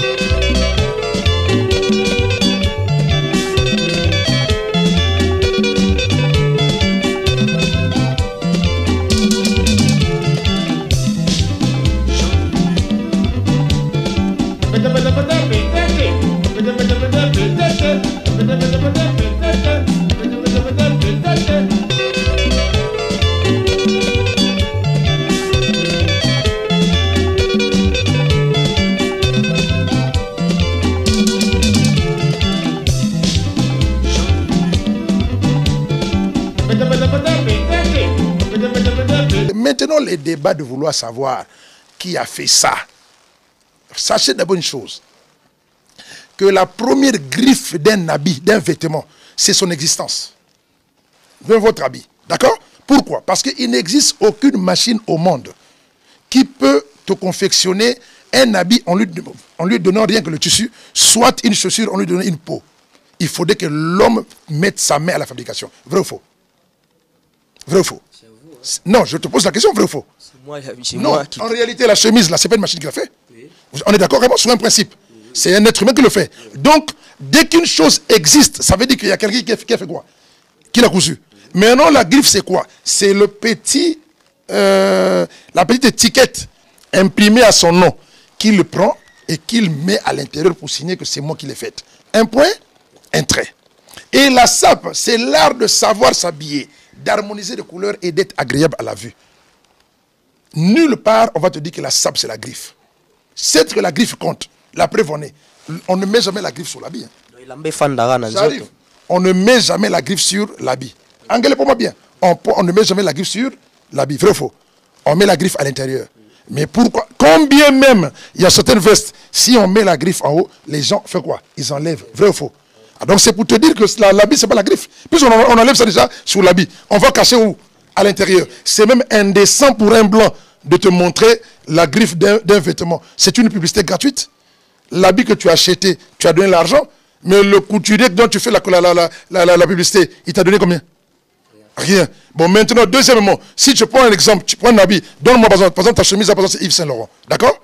Maintenant, les débats de vouloir savoir qui a fait ça. Sachez d'abord une chose. Que la première griffe d'un habit, d'un vêtement, c'est son existence. Votre habit. D'accord? Pourquoi? Parce qu'il n'existe aucune machine au monde qui peut te confectionner un habit en lui donnant rien que le tissu, soit une chaussure en lui donnant une peau. Il faudrait que l'homme mette sa main à la fabrication. Vrai ou faux? Vrai ou faux? Non, je te pose la question, vrai ou faux? Non, en réalité, la chemise, là, c'est pas une machine qui l'a fait. Oui. On est d'accord vraiment sur un principe. Oui. C'est un être humain qui le fait. Donc, dès qu'une chose existe, ça veut dire qu'il y a quelqu'un qui a fait quoi? Qui l'a cousu. Maintenant, la griffe, c'est quoi? C'est le petit, la petite étiquette imprimée à son nom qu'il prend et qu'il met à l'intérieur pour signer que c'est moi qui l'ai faite. Un point, un trait. Et la sape, c'est l'art de savoir s'habiller, d'harmoniser les couleurs et d'être agréable à la vue. Nulle part, on va te dire que la sape, c'est la griffe. C'est que la griffe compte. La preuve en est. On ne met jamais la griffe sur l'habit. Ça arrive. On ne met jamais la griffe sur l'habit. Anglais pour moi bien. On ne met jamais la griffe sur l'habit. Vrai ou faux? On met la griffe à l'intérieur. Mais pourquoi? Combien même il y a certaines vestes, si on met la griffe en haut, les gens font quoi? Ils enlèvent. Vrai ou faux? Donc c'est pour te dire que l'habit, c'est pas la griffe. Puisqu'on enlève ça déjà sur l'habit, on va cacher où? À l'intérieur. C'est même indécent pour un blanc de te montrer la griffe d'un vêtement. C'est une publicité gratuite. L'habit que tu as acheté, tu as donné l'argent, mais le couturier dont tu fais la publicité, il t'a donné combien? Rien. Bon, maintenant, deuxièmement, si tu prends un exemple, tu prends un habit, donne-moi par exemple ta chemise, par exemple, c'est Yves Saint Laurent. D'accord?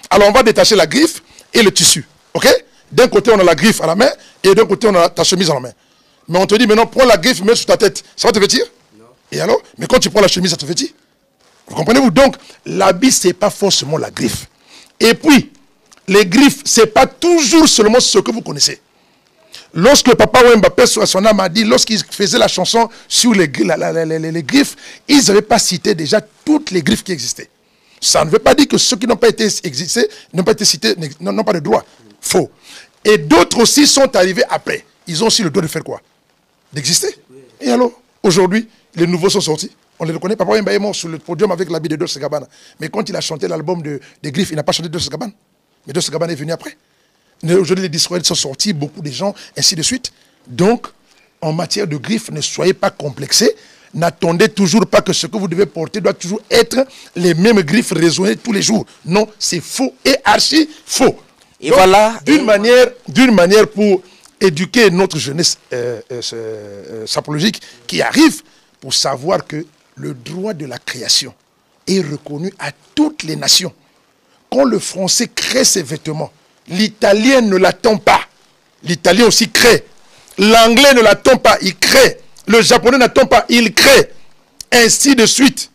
Alors, on va détacher la griffe et le tissu. Ok? D'un côté, on a la griffe à la main et d'un côté, on a ta chemise à la main. Mais on te dit, maintenant, prends la griffe, mets sur ta tête. Ça va te vêtir? Non. Et alors? Mais quand tu prends la chemise, ça te vêtit? Vous comprenez-vous? Donc, l'habit, ce n'est pas forcément la griffe. Et puis, les griffes, ce n'est pas toujours seulement ce que vous connaissez. Lorsque Papa Wemba, paix sur son âme, a dit, lorsqu'il faisait la chanson sur les griffes, ils n'avaient pas cité déjà toutes les griffes qui existaient. Ça ne veut pas dire que ceux qui n'ont pas été cités n'ont pas de droit. Faux. Et d'autres aussi sont arrivés après. Ils ont aussi le droit de faire quoi? D'exister. Et alors, aujourd'hui, les nouveaux sont sortis. On les reconnaît. Papa Wemba est mort sur le podium avec l'habit de Dolce & Gabbana. Mais quand il a chanté l'album des griffes, il n'a pas chanté Dolce & Gabbana. Mais Dolce & Gabbana est venu après. Aujourd'hui, les disques sont sortis, beaucoup de gens, ainsi de suite. Donc, en matière de griffes, ne soyez pas complexés. N'attendez toujours pas que ce que vous devez porter doit toujours être les mêmes griffes raisonnées tous les jours. Non, c'est faux et archi faux. Et donc, voilà. D'une manière pour éduquer notre jeunesse sapologique qui arrive pour savoir que le droit de la création est reconnu à toutes les nations. Quand le français crée ses vêtements, l'italien ne l'attend pas. L'italien aussi crée. L'anglais ne l'attend pas, il crée. Le japonais n'attend pas, il crée. Ainsi de suite.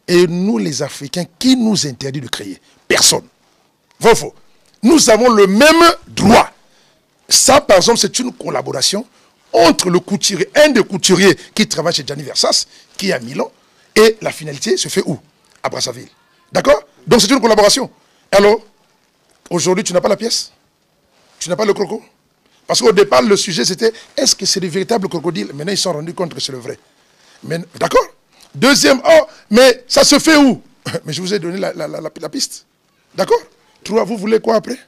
Et nous, les Africains, qui nous interdit de créer? Personne. Vrai ou faux? Nous avons le même droit. Ça, par exemple, c'est une collaboration entre le couturier, un des couturiers qui travaille chez Gianni Versace, qui est à Milan, et la finalité se fait où? À Brazzaville. D'accord? Donc c'est une collaboration. Alors, aujourd'hui, tu n'as pas la pièce? Tu n'as pas le croco? Parce qu'au départ, le sujet, c'était, est-ce que c'est le véritable crocodile? Maintenant, ils se sont rendus compte que c'est le vrai. D'accord? Deuxième, oh, mais ça se fait où? Mais je vous ai donné la piste. D'accord? Vous voulez quoi après?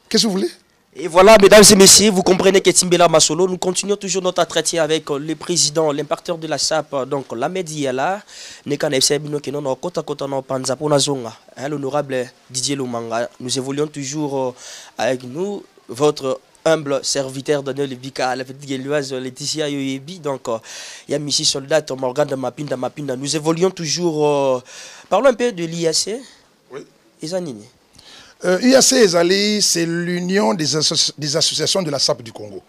Qu'est-ce que vous voulez? Et voilà, mesdames et messieurs, vous comprenez que Timbela Masolo, nous continuons toujours notre entretien avec le président, l'impacteur de la SAP, donc Lamed Yala, l'honorable Didier Lumanga. Nous évoluons toujours avec nous, votre humble serviteur Daniel Bika, la petite guéloise Laetitia Yoyebi, donc il y a Missi Soldat, Morgan de Mapinda. Nous évoluons toujours. Parlons un peu de l'IAC. Oui. Ezanini. IAC Ezali, c'est l'union des associations de la SAP du Congo.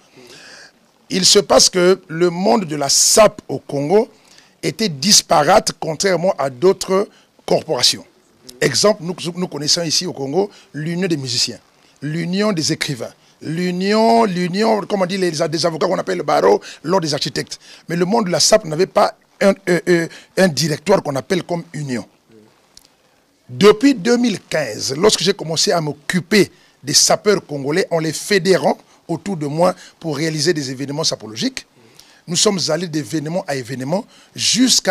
Il se passe que le monde de la SAP au Congo était disparate contrairement à d'autres corporations. Exemple, nous connaissons ici au Congo l'union des musiciens, l'union des écrivains, l'union, comme on dit, des avocats qu'on appelle le barreau, l'ordre des architectes. Mais le monde de la SAP n'avait pas un directoire qu'on appelle comme union. Depuis 2015, lorsque j'ai commencé à m'occuper des sapeurs congolais en les fédérant autour de moi pour réaliser des événements sapologiques, nous sommes allés d'événement à événement jusqu'aux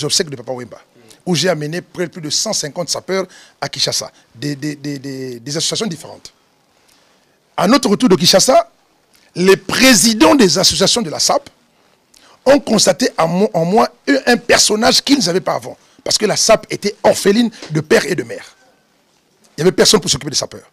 obsèques de Papa Wemba. où j'ai amené près de plus de 150 sapeurs à Kinshasa, des associations différentes. À notre retour de Kinshasa, les présidents des associations de la SAP ont constaté en moi un personnage qu'ils n'avaient pas avant. Parce que la SAP était orpheline de père et de mère. Il n'y avait personne pour s'occuper des sapeurs.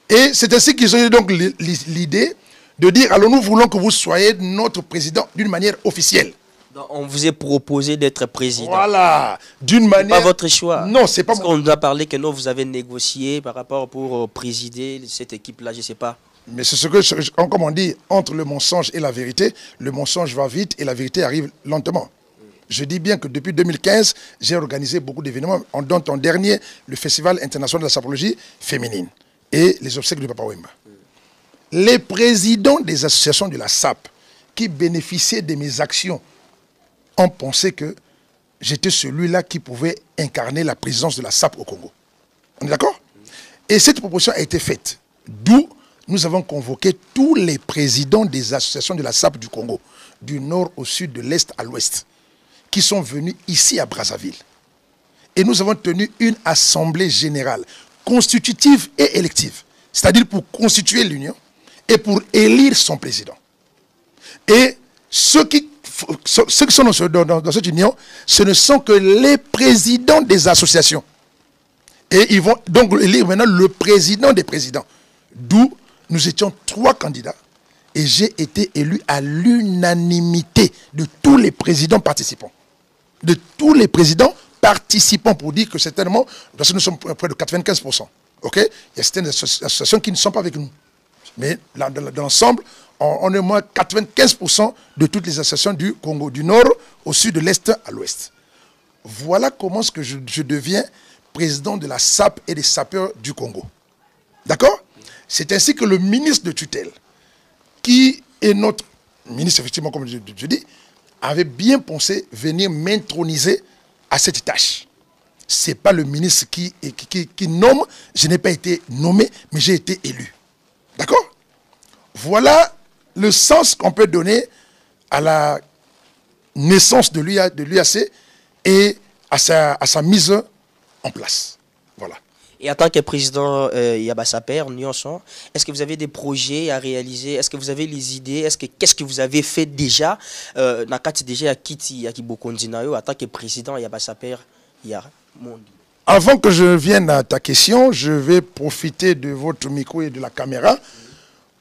Et c'est ainsi qu'ils ont eu donc l'idée de dire, alors nous voulons que vous soyez notre président d'une manière officielle. Donc, on vous a proposé d'être président. Voilà, d'une manière... Pas votre choix. Non, c'est pas... Parce qu'on nous a parlé que non, vous avez négocié par rapport pour présider cette équipe-là, je ne sais pas. Mais c'est ce que, comme on dit, entre le mensonge et la vérité, le mensonge va vite et la vérité arrive lentement. Je dis bien que depuis 2015, j'ai organisé beaucoup d'événements, dont en dernier, le Festival international de la sapologie féminine et les obsèques de Papa Wemba. Les présidents des associations de la SAP qui bénéficiaient de mes actions ont pensé que j'étais celui-là qui pouvait incarner la présidence de la SAP au Congo. On est d'accord? Et cette proposition a été faite. D'où nous avons convoqué tous les présidents des associations de la SAP du Congo, du nord au sud, de l'est à l'ouest, qui sont venus ici à Brazzaville. Et nous avons tenu une assemblée générale, constitutive et élective, c'est-à-dire pour constituer l'union et pour élire son président. Et ceux qui sont dans cette union, ce ne sont que les présidents des associations. Et ils vont donc élire maintenant le président des présidents. D'où nous étions 3 candidats et j'ai été élu à l'unanimité de tous les présidents participants. De tous les présidents participants pour dire que certainement, parce que nous sommes près de 95%. Okay? Il y a certaines associations qui ne sont pas avec nous. Mais dans l'ensemble, on est au moins 95% de toutes les associations du Congo, du nord au sud, de l'est à l'ouest. Voilà comment est-ce que je deviens président de la SAP et des sapeurs du Congo. D'accord? C'est ainsi que le ministre de tutelle, qui est notre ministre, effectivement, comme je dis, avait bien pensé venir m'introniser à cette tâche. Ce n'est pas le ministre qui nomme, je n'ai pas été nommé, mais j'ai été élu. D'accord? Voilà le sens qu'on peut donner à la naissance de l'UAC et à sa mise en place. Voilà. Et en tant que président Yaba Saper, est-ce que vous avez des projets à réaliser? Est-ce que vous avez les idées? Qu'est-ce que vous avez fait déjà en tant que président Yaba Saper? Avant que je vienne à ta question, je vais profiter de votre micro et de la caméra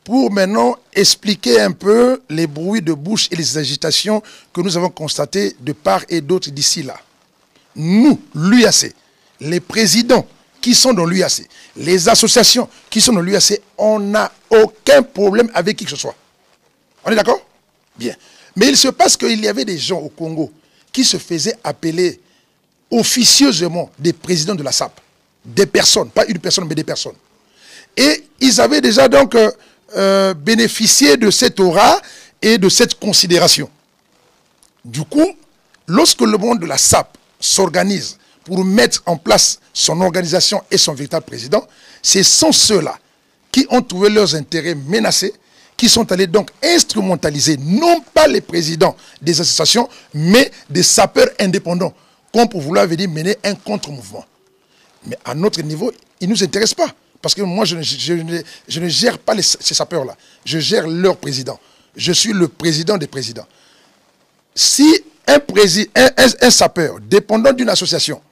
pour maintenant expliquer un peu les bruits de bouche et les agitations que nous avons constatées de part et d'autre d'ici là. Nous, l'UAC, les présidents qui sont dans l'UAC, les associations qui sont dans l'UAC, on n'a aucun problème avec qui que ce soit. On est d'accord? Bien. Mais il se passe qu'il y avait des gens au Congo qui se faisaient appeler officieusement des présidents de la SAP. Des personnes, pas une personne, mais des personnes. Et ils avaient déjà donc bénéficié de cette aura et de cette considération. Du coup, lorsque le monde de la SAP s'organise pour mettre en place son organisation et son véritable président, ce sont ceux-là qui ont trouvé leurs intérêts menacés, qui sont allés donc instrumentaliser, non pas les présidents des associations, mais des sapeurs indépendants, comme pour vouloir venir mener un contre-mouvement. Mais à notre niveau, ils ne nous intéressent pas. Parce que moi, je ne gère pas ces sapeurs-là. Je gère leur président. Je suis le président des présidents. Si un sapeur, dépendant d'une association,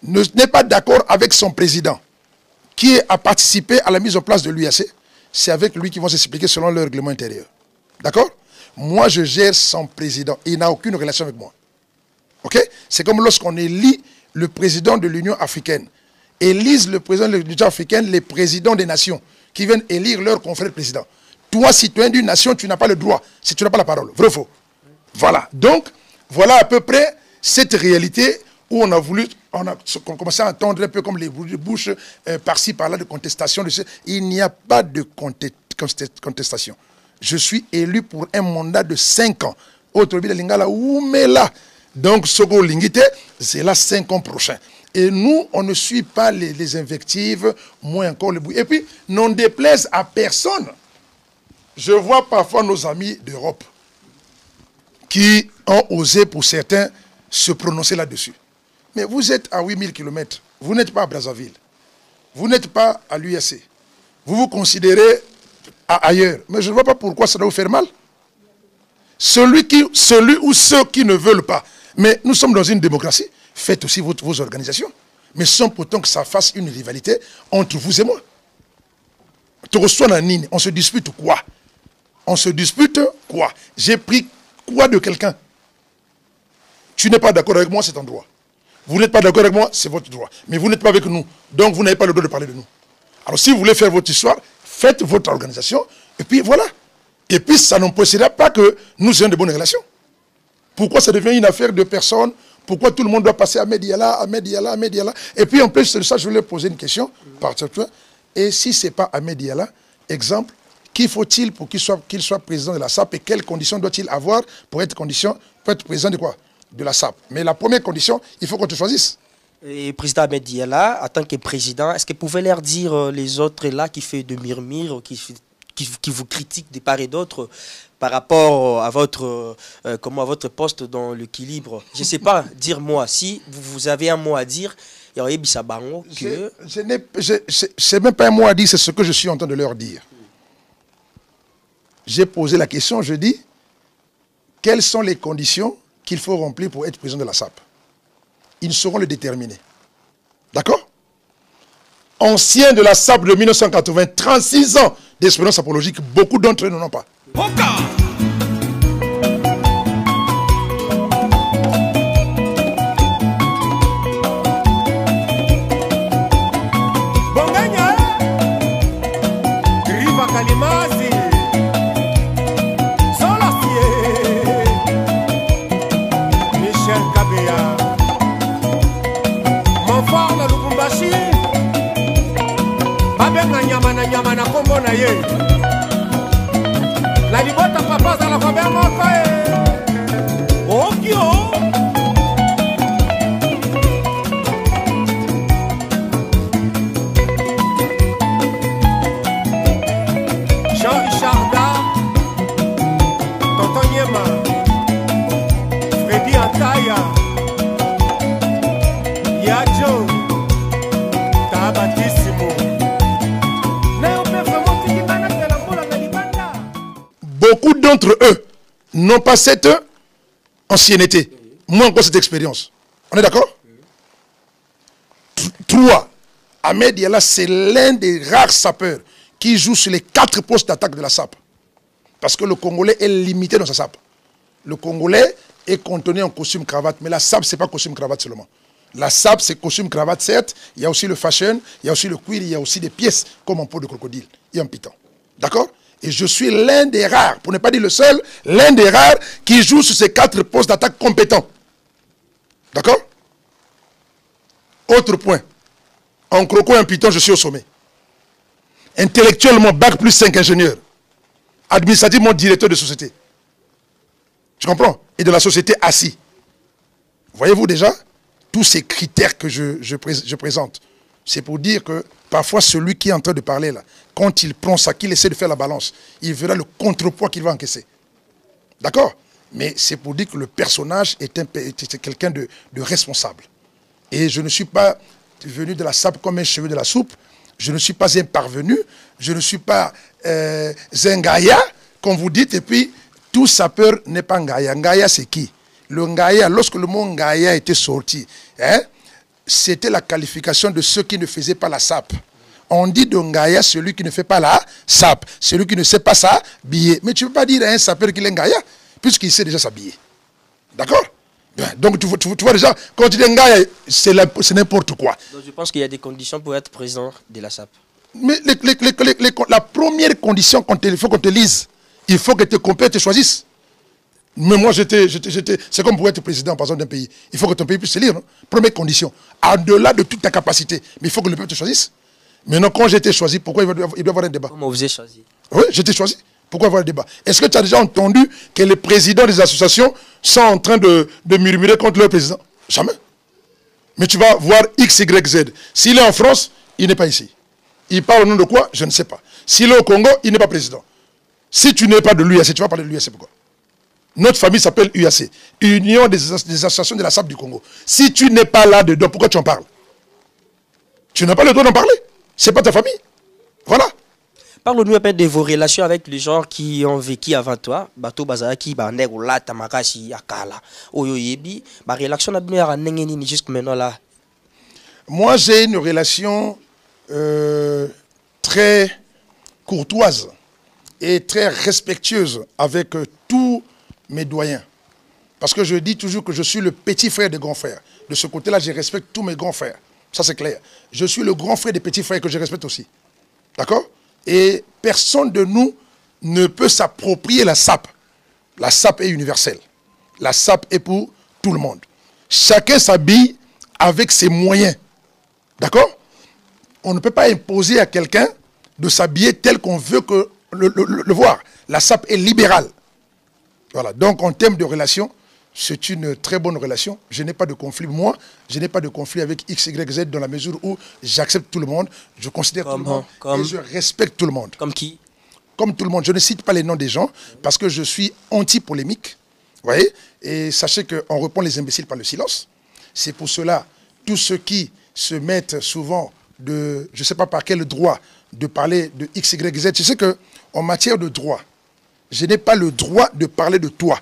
n'est pas d'accord avec son président, qui a participé à la mise en place de l'UAC, c'est avec lui qu'ils vont s'expliquer selon leur règlement intérieur. D'accord? Moi, je gère son président. Il n'a aucune relation avec moi. Ok? C'est comme lorsqu'on élit le président de l'Union africaine. Élise le président de l'Union africaine, les présidents des nations, qui viennent élire leurs confrères présidents. Toi, citoyen d'une nation, tu n'as pas le droit, si tu n'as pas la parole. Vrai ou faux? Voilà. Donc, voilà à peu près cette réalité où on a commencé à entendre un peu comme les bouches par-ci, par-là de contestation. Il n'y a pas de contestation. Je suis élu pour un mandat de 5 ans. Autre ville, Lingala, Oumela. Donc, Sogo Lingite, c'est là 5 ans prochains. Et nous, on ne suit pas les invectives, moins encore le bruit. Et puis, n'en déplaise à personne. Je vois parfois nos amis d'Europe qui ont osé, pour certains, se prononcer là-dessus. Mais vous êtes à 8000 km. Vous n'êtes pas à Brazzaville. Vous n'êtes pas à l'UAC. Vous vous considérez ailleurs. Mais je ne vois pas pourquoi ça doit vous faire mal. Celui ou ceux qui ne veulent pas. Mais nous sommes dans une démocratie. Faites aussi vos organisations. Mais sans pourtant que ça fasse une rivalité entre vous et moi. On se dispute quoi? On se dispute quoi? J'ai pris quoi de quelqu'un? Tu n'es pas d'accord avec moi, c'est ton droit. Vous n'êtes pas d'accord avec moi, c'est votre droit. Mais vous n'êtes pas avec nous. Donc vous n'avez pas le droit de parler de nous. Alors si vous voulez faire votre histoire, faites votre organisation. Et puis voilà. Et puis ça n'empêchera pas que nous ayons de bonnes relations. Pourquoi ça devient une affaire de personnes? Pourquoi tout le monde doit passer à Mediala, à Mediala, à Mediala? Et puis en plus de ça, je voulais poser une question. Et si ce n'est pas à Mediala, exemple, qui faut-il pour qu'il soit président de la SAP et quelles conditions doit-il avoir pour être président de quoi? De la SAP. Mais la première condition, il faut qu'on te choisisse. Et président Ahmed Diala, en tant que président, est-ce qu'il pouvait leur dire les autres là qui fait de murmures, qui vous critiquent de part et d'autre par rapport à votre, à votre poste dans l'équilibre? Je ne sais pas, dire moi, si vous avez un mot à dire, il y aurait Bissabango que... C'est même pas un mot à dire, c'est ce que je suis en train de leur dire. J'ai posé la question, je dis, quelles sont les conditions qu'il faut remplir pour être président de la SAP? Ils sauront le déterminer. D'accord? Ancien de la SAP de 1980, 36 ans d'expérience apologique, beaucoup d'entre eux n'en ont pas. Nyamana kombo na ye la libota papa za la famille moko okio Jean Richarda Tonton Niema Freddy Antaya Yadjo Tabatissimo. Beaucoup d'entre eux n'ont pas cette ancienneté. Moi encore cette expérience. On est d'accord? 3. Ahmed Diala, c'est l'un des rares sapeurs qui joue sur les 4 postes d'attaque de la SAP. Parce que le Congolais est limité dans sa SAP. Le Congolais est contenu en costume cravate, mais la SAP, ce n'est pas costume cravate seulement. La SAP, c'est costume cravate, certes. Il y a aussi le fashion, il y a aussi le cuir, il y a aussi des pièces comme en peau de crocodile et en piton. D'accord? Et je suis l'un des rares, pour ne pas dire le seul, l'un des rares qui joue sur ces 4 postes d'attaque compétents. D'accord? Autre point. En croco et en piton, je suis au sommet. Intellectuellement, bac plus 5 ingénieurs. Administrativement, directeur de société. Tu comprends? Et de la société assis. Voyez-vous déjà tous ces critères que je présente? C'est pour dire que parfois celui qui est en train de parler là, quand il prend ça, qu'il essaie de faire la balance, il verra le contrepoids qu'il va encaisser. D'accord? Mais c'est pour dire que le personnage est quelqu'un de responsable. Et je ne suis pas venu de la SAP comme un cheveu de la soupe. Je ne suis pas un parvenu. Je ne suis pas Ngaya, comme vous dites. Et puis, tout sapeur n'est pas Ngaya. Ngaya, c'est qui? Le Ngaya, lorsque le mot Ngaya était sorti, hein, c'était la qualification de ceux qui ne faisaient pas la SAP. On dit de Ngaya celui qui ne fait pas la SAP, celui qui ne sait pas s'habiller. Mais tu ne peux pas dire à un sapeur qu'il est Ngaya, puisqu'il sait déjà s'habiller. D'accord? Donc tu vois déjà, quand tu dis Ngaya, c'est n'importe quoi. Donc je pense qu'il y a des conditions pour être président de la SAP. Mais la première condition, il faut qu'on te lise. Il faut que tes compères te choisissent. Mais moi, c'est comme pour être président, par exemple, d'un pays. Il faut que ton pays puisse se lire. Non? Première condition. Au-delà de toute ta capacité. Mais il faut que le peuple te choisisse. Maintenant, quand j'ai été choisi, pourquoi il doit y avoir un débat? Comment vous avez choisi? Oui, j'ai été choisi. Pourquoi avoir un débat? Est-ce que tu as déjà entendu que les présidents des associations sont en train de murmurer contre leur président? Jamais. Mais tu vas voir X, Y, Z. S'il est en France, il n'est pas ici. Il parle au nom de quoi? Je ne sais pas. S'il est au Congo, il n'est pas président. Si tu n'es pas de l'UAC, tu vas parler de l'UAC, pourquoi? Notre famille s'appelle UAC, Union des associations de la SAP du Congo. Si tu n'es pas là-dedans, pourquoi tu en parles? Tu n'as pas le droit d'en parler. C'est pas ta famille. Voilà. Parle-nous un peu de vos relations avec les gens qui ont vécu avant toi. Bato Bazaki, Bandeg, Ola, Tamakashi, Akala, Oyoyebi. Ma relation n'a pas été jusqu'à maintenant là. Moi, j'ai une relation très courtoise et très respectueuse avec tous mes doyens. Parce que je dis toujours que je suis le petit frère des grands frères. De ce côté-là, je respecte tous mes grands frères. Ça, c'est clair. Je suis le grand frère des petits frères que je respecte aussi. D'accord? Et personne de nous ne peut s'approprier la SAP. La SAP est universelle. La SAP est pour tout le monde. Chacun s'habille avec ses moyens. D'accord? On ne peut pas imposer à quelqu'un de s'habiller tel qu'on veut que le voir. La SAP est libérale. Voilà. Donc, en termes de relation, c'est une très bonne relation. Je n'ai pas de conflit. Moi, je n'ai pas de conflit avec X, Y, Z dans la mesure où j'accepte tout le monde, je considère tout le monde et je respecte tout le monde. Comme qui? Comme tout le monde. Je ne cite pas les noms des gens parce que je suis anti-polémique. Vous voyez? Et sachez qu'on répond les imbéciles par le silence. C'est pour cela, tous ceux qui se mettent souvent de, je ne sais pas par quel droit, de parler de X, Y, Z. Tu sais qu'en matière de droit, je n'ai pas le droit de parler de toi.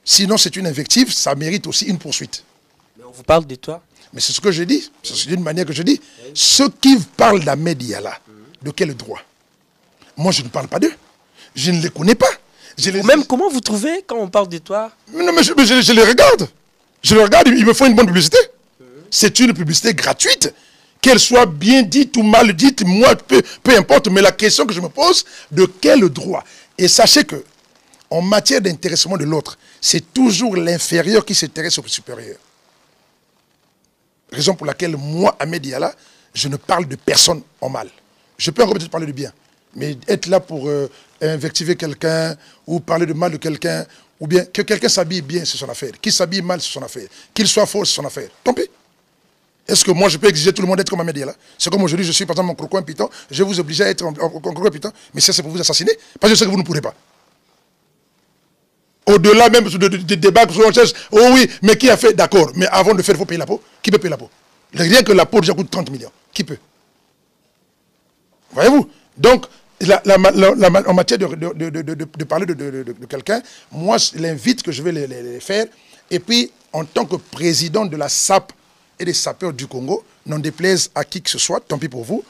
Sinon, c'est une invective, ça mérite aussi une poursuite. Mais on vous parle de toi? Mais c'est ce que je dis, c'est d'une manière que je dis. Ceux qui parlent d'Ahmed Diallo, de quel droit? Moi, je ne parle pas d'eux. Je ne les connais pas. Même comment vous trouvez quand on parle de toi? Non, mais je les regarde. Je les regarde, ils me font une bonne publicité. C'est une publicité gratuite. Qu'elle soit bien dite ou mal dite, moi, peu importe. Mais la question que je me pose, de quel droit? Et sachez que, en matière d'intéressement de l'autre, c'est toujours l'inférieur qui s'intéresse au supérieur. Raison pour laquelle, moi, Ahmed Diallo, je ne parle de personne en mal. Je peux encore peut-être parler de bien. Mais être là pour invectiver quelqu'un, ou parler de mal de quelqu'un, ou bien que quelqu'un s'habille bien, c'est son affaire. Qu'il s'habille mal, c'est son affaire. Qu'il soit faux, c'est son affaire. Tant pis. Est-ce que moi, je peux exiger tout le monde d'être comme Ahmed Diallo? C'est comme aujourd'hui, je suis par exemple mon croco impitant, je vais vous obliger à être en croco impitant, mais ça, c'est pour vous assassiner, parce que je sais que vous ne pourrez pas. Au-delà même des débats que on cherche, oh oui, mais qui a fait? D'accord, mais avant de faire, il faut payer la peau. Qui peut payer la peau? Rien que la peau déjà coûte 30 millions. Qui peut? Voyez-vous? Donc, en matière de parler de quelqu'un, moi, l'invite que je vais les faire, et puis, en tant que président de la SAP et des sapeurs du Congo, n'en déplaise à qui que ce soit, tant pis pour vous,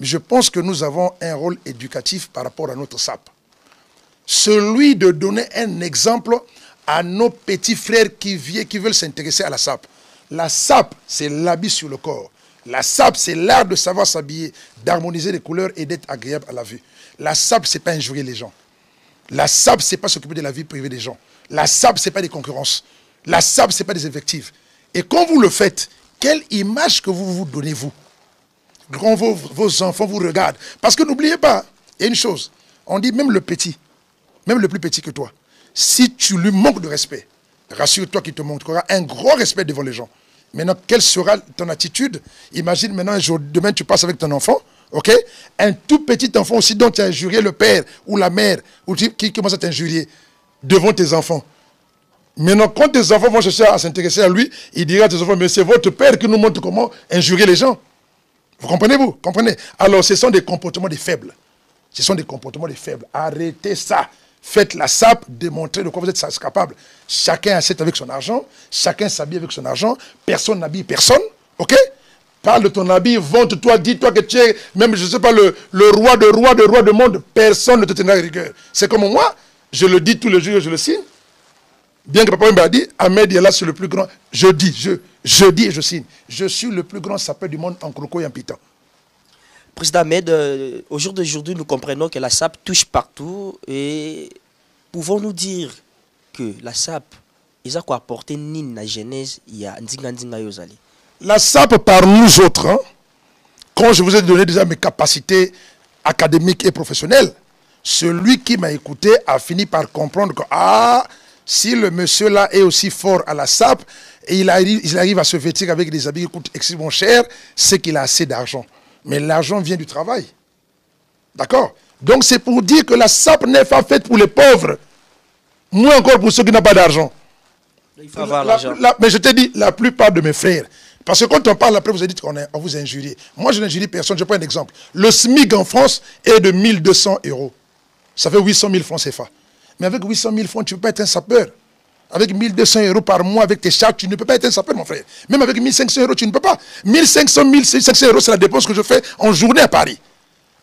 mais je pense que nous avons un rôle éducatif par rapport à notre SAP. Celui de donner un exemple à nos petits frères qui veulent s'intéresser à la SAP. La SAP, c'est l'habit sur le corps. La SAP, c'est l'art de savoir s'habiller, d'harmoniser les couleurs et d'être agréable à la vue. La SAP, c'est pas injurier les gens. La SAP, c'est pas s'occuper de la vie privée des gens. La SAP, c'est pas des concurrences. La SAP, c'est pas des effectifs. Et quand vous le faites, quelle image que vous vous donnez, vous? Quand vos enfants vous regardent. Parce que n'oubliez pas, il y a une chose, on dit même le petit, même le plus petit que toi, si tu lui manques de respect, rassure-toi qu'il te montrera un gros respect devant les gens. Maintenant, quelle sera ton attitude? Imagine maintenant, un jour, demain, tu passes avec ton enfant, ok? Un tout petit enfant aussi dont tu as injurié le père ou la mère, ou qui commence à t'injurier devant tes enfants. Maintenant, quand tes enfants vont chercher à s'intéresser à lui, il dira à tes enfants, mais c'est votre père qui nous montre comment injurier les gens. Vous comprenez-vous? Comprenez? Alors, ce sont des comportements des faibles. Ce sont des comportements des faibles. Arrêtez ça. Faites la SAP, démontrez de quoi vous êtes capable. Chacun achète avec son argent, chacun s'habille avec son argent, personne n'habille personne, ok? Parle de ton habit, vante-toi, dis-toi que tu es, même, je ne sais pas, le roi de monde, personne ne te tiendra à rigueur. C'est comme moi, je le dis tous les jours, je le signe. Bien que papa m'a dit, Ahmed Diallo, c'est le plus grand, je dis et je signe. Je suis le plus grand sapeur du monde en croco et en pitant. Président Ahmed, au jour d'aujourd'hui, nous comprenons que la SAP touche partout et pouvons-nous dire que la SAP, ils ont apporté la genèse il y a la SAP par nous autres, hein, quand je vous ai donné déjà mes capacités académiques et professionnelles, celui qui m'a écouté a fini par comprendre que si le monsieur là est aussi fort à la SAP et il arrive à se vêtir avec des habits qui coûtent extrêmement cher, c'est qu'il a assez d'argent. Mais l'argent vient du travail. D'accord? Donc c'est pour dire que la SAP n'est pas faite pour les pauvres. Moins encore pour ceux qui n'ont pas d'argent. Il faut avoir l'argent. Mais je te dis, la plupart de mes frères, parce que quand on parle après, vous avez dit qu'on vous a injurié. Moi, je n'injurie personne. Je prends un exemple. Le SMIC en France est de 1200 €. Ça fait 800 000 francs CFA. Mais avec 800 000 francs, tu ne peux pas être un sapeur. Avec 1200 € par mois, avec tes charges, tu ne peux pas être un sapeur, mon frère. Même avec 1500 €, tu ne peux pas. 1500, 1600 €, c'est la dépense que je fais en journée à Paris.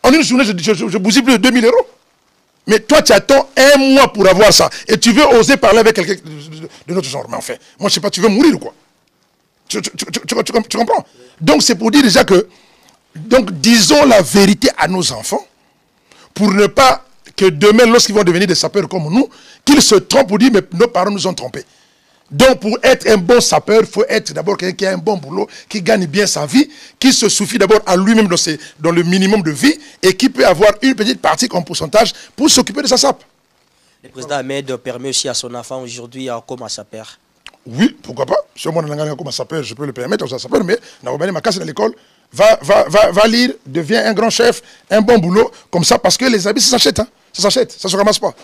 En une journée, je bousille plus de 2000 €. Mais toi, tu attends un mois pour avoir ça. Et tu veux oser parler avec quelqu'un de notre genre. Mais enfin, moi, je ne sais pas, tu veux mourir ou quoi? Tu comprends? Donc, c'est pour dire déjà que, donc, disons la vérité à nos enfants, pour ne pas que demain, lorsqu'ils vont devenir des sapeurs comme nous, qu'ils se trompent pour dire, mais nos parents nous ont trompés. Donc, pour être un bon sapeur, il faut être d'abord quelqu'un qui a un bon boulot, qui gagne bien sa vie, qui se suffit d'abord à lui-même dans le minimum de vie, et qui peut avoir une petite partie comme pourcentage pour s'occuper de sa sape. Le président Ahmed permet aussi à son enfant aujourd'hui comme un sapeur. Oui, pourquoi pas. Si moi, comme un sapeur, je peux le permettre aux sapeurs, mais ma casse à l'école, va lire, devient un grand chef, un bon boulot, comme ça, parce que les habits, ça s'achète, hein. Ça s'achète, ça ne se ramasse pas.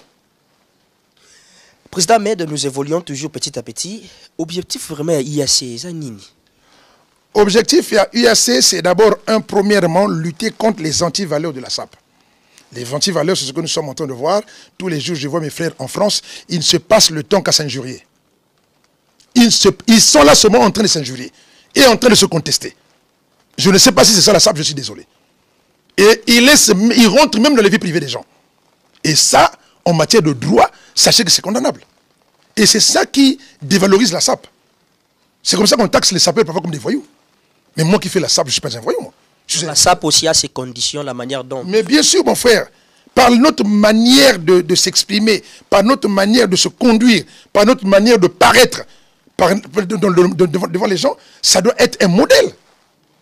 Président Ahmed, nous évoluons toujours petit à petit. Objectif vraiment à IAC, c'est nini? Objectif à IAC, c'est d'abord, premièrement, lutter contre les antivaleurs de la SAP. Les antivaleurs, c'est ce que nous sommes en train de voir. Tous les jours, je vois mes frères en France, ils ne se passent le temps qu'à s'injurier. Ils sont là seulement en train de s'injurier et en train de se contester. Je ne sais pas si c'est ça la SAP, je suis désolé. Et ils rentrent même dans les vies privées des gens. Et ça, en matière de droit, sachez que c'est condamnable. Et c'est ça qui dévalorise la SAP. C'est comme ça qu'on taxe les sapeurs parfois comme des voyous. Mais moi qui fais la SAP, je ne suis pas un voyou, moi. La SAP aussi a ses conditions, la manière dont... Mais bien sûr, mon frère, par notre manière de s'exprimer, par notre manière de se conduire, par notre manière de paraître devant les gens, ça doit être un modèle.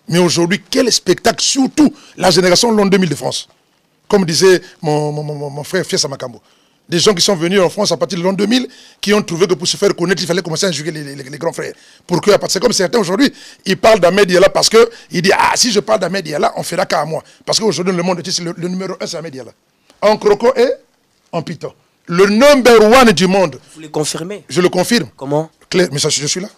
Mais aujourd'hui, quel spectacle, surtout la génération l'an 2000 de France. Comme disait mon frère Fies Makambo. Des gens qui sont venus en France à partir de l'an 2000, qui ont trouvé que pour se faire connaître, il fallait commencer à injurier les grands frères. Pourquoi? Parce que comme certains aujourd'hui, ils parlent d'Ahmed Diallo parce qu'ils disent, ah, si je parle d'Ahmed Diallo, on fera qu'à moi. Parce qu'aujourd'hui, le monde, c'est le numéro 1, c'est Ahmed Diallo. En croco et en piton. Le number 1 du monde. Vous le confirmez? Je le confirme. Comment? Claire, mais ça, je suis là.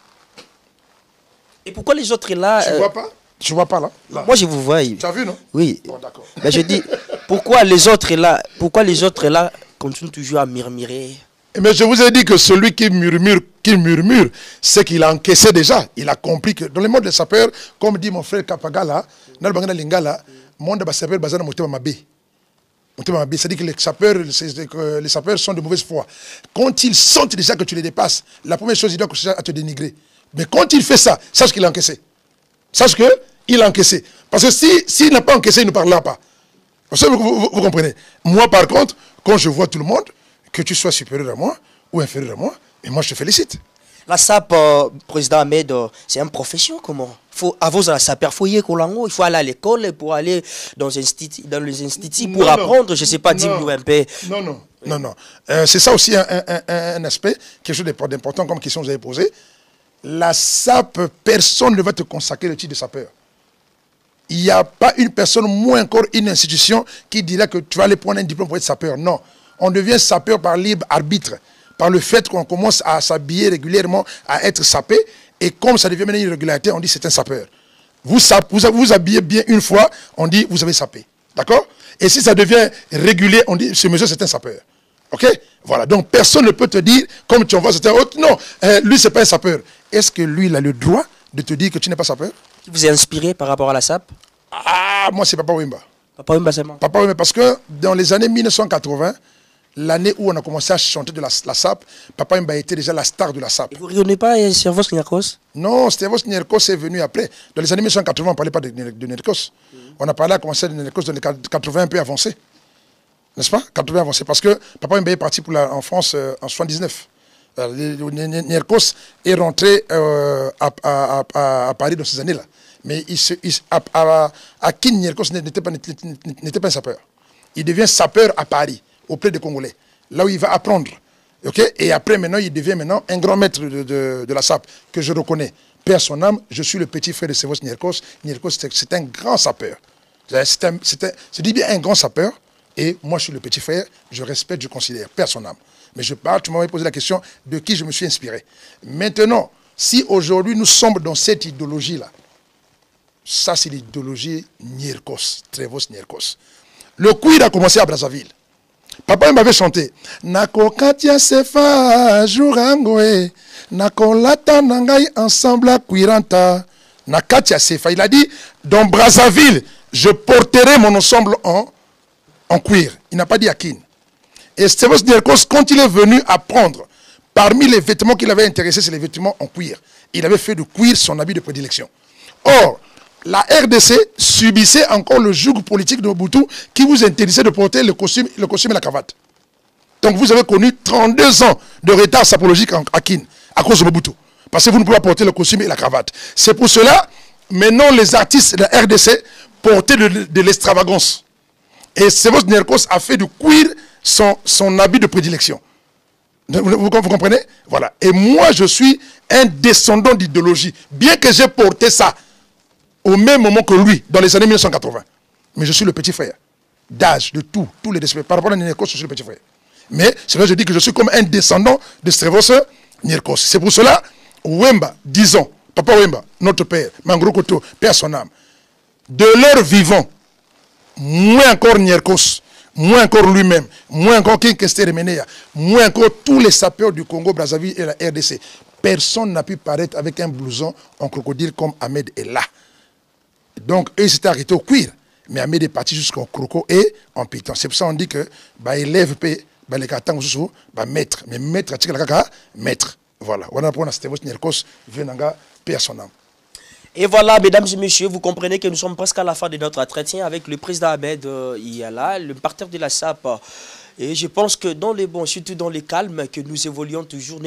Et pourquoi les autres là... Tu vois pas? Tu vois pas là, Moi je vous vois. Tu as vu, non? Oui. Bon, d'accord. Mais je dis, pourquoi les autres là continuent toujours à murmurer? Mais je vous ai dit que celui qui murmure, c'est qu'il a encaissé déjà. Il a compris que dans le monde des sapeurs, comme dit mon frère Kapagala, dans le Bangana Lingala, monde des sapeurs basé dans Motema Mabé. C'est-à-dire que les sapeurs sont de mauvaise foi. Quand ils sentent déjà que tu les dépasses, la première chose, ils doivent commencer à te dénigrer. Mais quand il fait ça, sache qu'il a encaissé. Sache qu'il a encaissé. Parce que s'il n'a pas encaissé, il ne parlera pas. Vous comprenez? Moi, par contre, quand je vois tout le monde, que tu sois supérieur à moi ou inférieur à moi, et moi, je te félicite. La SAP, président Ahmed, c'est une profession, comment? Avant la SAP, il faut aller à l'école pour aller dans les instituts pour apprendre, je ne sais pas, dis-nous un peu. Non. C'est ça aussi un aspect, quelque chose d'important comme question que vous avez posée. La SAP, personne ne va te consacrer le titre de sapeur. Il n'y a pas une personne, moins encore une institution qui dira que tu vas aller prendre un diplôme pour être sapeur. Non. On devient sapeur par libre arbitre, par le fait qu'on commence à s'habiller régulièrement, à être sapé, et comme ça devient maintenant une régularité, on dit c'est un sapeur. Vous habillez bien une fois, on dit vous avez sapé. D'accord? Et si ça devient régulier, on dit ce monsieur c'est un sapeur. Ok? Voilà. Donc personne ne peut te dire, comme tu en vois, c'est un autre. Non, lui c'est pas un sapeur. Est-ce que lui il a le droit de te dire que tu n'es pas sapeur? Qui vous a inspiré par rapport à la SAP? Ah, moi c'est Papa Wemba. Papa Wemba seulement. Papa Wemba, parce que dans les années 1980, l'année où on a commencé à chanter de la SAP, Papa Wemba était déjà la star de la SAP. Et vous ne regardez pas Servos Niarkos? Non, Servos Niarkos est venu après. Dans les années 1980, on ne parlait pas de Niarkos. On a parlé à commencer de Niarkos dans les 80 un peu avancé. N'est-ce pas? 80 avancé. Parce que Papa Wemba est parti en France en 79. Niarkos est rentré à Paris dans ces années-là. Mais à Kin Niarkos n'était pas un sapeur. Il devient sapeur à Paris, auprès des Congolais. Là où il va apprendre. Okay? Et après, maintenant, il devient un grand maître de la SAP, que je reconnais. Paix à son âme, je suis le petit frère de Servos Niarkos. Niarkos, c'est un grand sapeur. Je dis bien un grand sapeur. Et moi, je suis le petit frère, je respecte, je considère. Paix à son âme. Mais je parle, tu m'avais posé la question de qui je me suis inspiré. Maintenant, si aujourd'hui nous sommes dans cette idéologie-là, ça c'est l'idéologie Nyerkos, Trevos Nyerkos. Le queer a commencé à Brazzaville. Papa m'avait chanté Nako Katia Sefa Jourangoe, Nako Lata Nangai ensemble à Quiranta. Nakatia Sefa, il a dit dans Brazzaville, je porterai mon ensemble en cuir. Il n'a pas dit Akin. Et Trevos Nyerkos, quand il est venu apprendre, parmi les vêtements qu'il avait intéressés, c'est les vêtements en cuir. Il avait fait de cuir son habit de prédilection. Or, la RDC subissait encore le joug politique de Mobutu qui vous interdisait de porter le costume et la cravate. Donc vous avez connu 32 ans de retard sapologique à Kin, à cause de Mobutu. Parce que vous ne pouvez pas porter le costume et la cravate. C'est pour cela, maintenant les artistes de la RDC portaient de l'extravagance. Et Trevos Nyerkos a fait du cuir son habit de prédilection. Vous comprenez? Voilà. Et moi, je suis un descendant d'idéologie. Bien que j'ai porté ça au même moment que lui, dans les années 1980. Mais je suis le petit frère. D'âge, de tous les respects. Par rapport à Nyerkos, je suis le petit frère. Mais c'est vrai que je dis que je suis comme un descendant de Trevos Nyerkos. C'est pour cela, Wemba, disons, Papa Wemba, notre père, Mangro Koto, père son âme, de leur vivant, moins encore Nyerkos, moins encore lui-même, moins encore Kinkester Remenea, moins encore tous les sapeurs du Congo, Brazzaville et la RDC. Personne n'a pu paraître avec un blouson en crocodile comme Ahmed est là. Donc, eux, s'étaient arrêtés au cuir. Mais Ahmed est parti jusqu'au croco et en python. C'est pour ça qu'on dit que élève, les katang, maître. Mais maître, maître. Voilà. On a pour Trevos Nyerkos, Venanga, personne. Et voilà, mesdames et messieurs, vous comprenez que nous sommes presque à la fin de notre entretien avec le président Ahmed Iyala, le partenaire de la SAP. Et je pense que dans les bons, surtout dans les calmes, que nous évoluons toujours.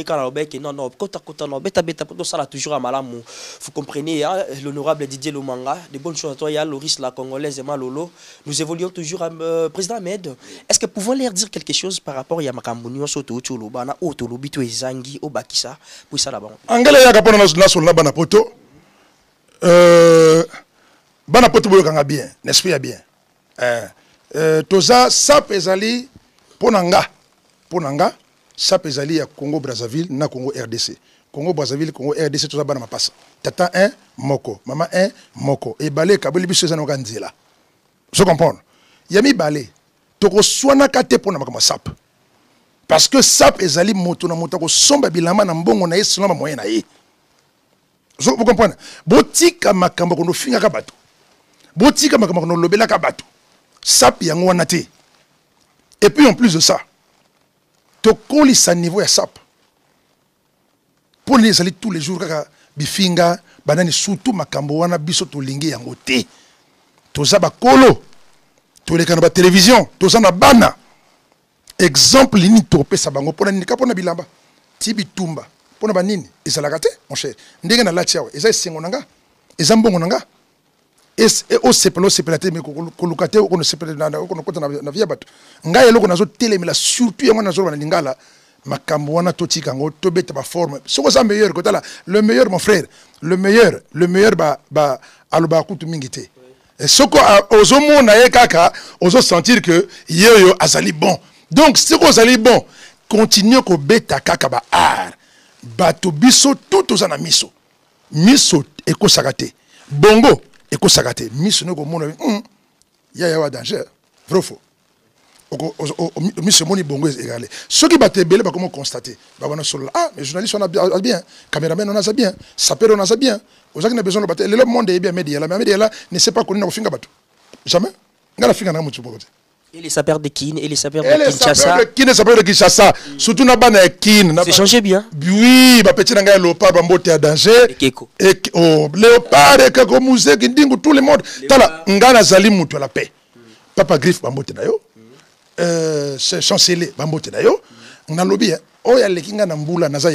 Vous comprenez, hein, l'honorable Didier Lomanga, des bonnes choses à toi, il y a Loris la Congolaise et Malolo. Nous évoluons toujours. Président Ahmed, est-ce que pouvons leur dire quelque chose par rapport à Makambounion, Soto, Tcholobana, Otolobito et Zangi, Obakisa, pour ça là-bas? Angela Yakapona Nasola Banapoto. Banapoto Boyokanga bien, n'est-ce pas bien? Toza, SAP ezali. Ponanga, SAP ezali à Congo Brazzaville, na Congo RDC. Congo Brazzaville, Congo RDC, tout ça bana mapasa. Tata 1, moko. Maman 1, moko. Et balé kabeli biso za noganzela. Je comprends. Yami balé. Toko swana kate pona makama SAP. Parce que SAP ezali moto na moto ko somba bilama na mbongo na yesu na moyen na ye. Vous comprenez? Botika makambo kono finga ka bato. Botika makambo kono lobela ka bato. SAP yango wana te. Et puis en plus de ça, tu colles à niveau à SAP. Pour les aller tous les jours, bifinga, banani surtout makambo wana biso to lingi yango te. To za ba kolo, to les canaux télévision, to za na bana. Exemple ni topé sa bango pona ni kapona bilamba. Tibi tumba, pona banini, ezalaka te mon cher. Ndenge na latia wa, eza sengo nanga, eza mbongo nanga. Et au sepelo sepelate mais kolukate ko no sepelana ko no kota na via bato ngai eloko nazo telemela surtout yango nazo bana lingala makambo wana totika ngo tobeta ba forme soko za meilleur kota la le meilleur mon frère le meilleur ba aloba kutu mingite et soko ozomo na ye kaka ozo sentir que yeyo azali bon donc soko azali bon continue ko beta kaka ba art bato biso tout ozana miso eko sakate bongo eko sakate miso neko mona ya wa danger vrai faux miso moni bongo égalé ceux qui battent belé ba comment constater ba wana solo ah mais journaliste on a bien caméraman on a ça bien sapeur on a ça bien aux gens qui ont besoin de battre le monde est bien média là ne sait pas qu'on na finga bato jamais ngala finga na mutu bokote. Et les sapeurs de Kin, et les sapeurs de Kinshasa. Et les sapeurs de Kinshasa. Surtout na bana Kin. C'est changé bien. Oui, ba petit nanga léopard ba mbote à danger. Et oh, léopard et kako musée qui dingo tout le monde. Tala ngana zali mutu la paix. Papa Griffe ba mbote na yo. C'est chancelier ba mbote na yo. Na lobi o ya lekinga na mbula naza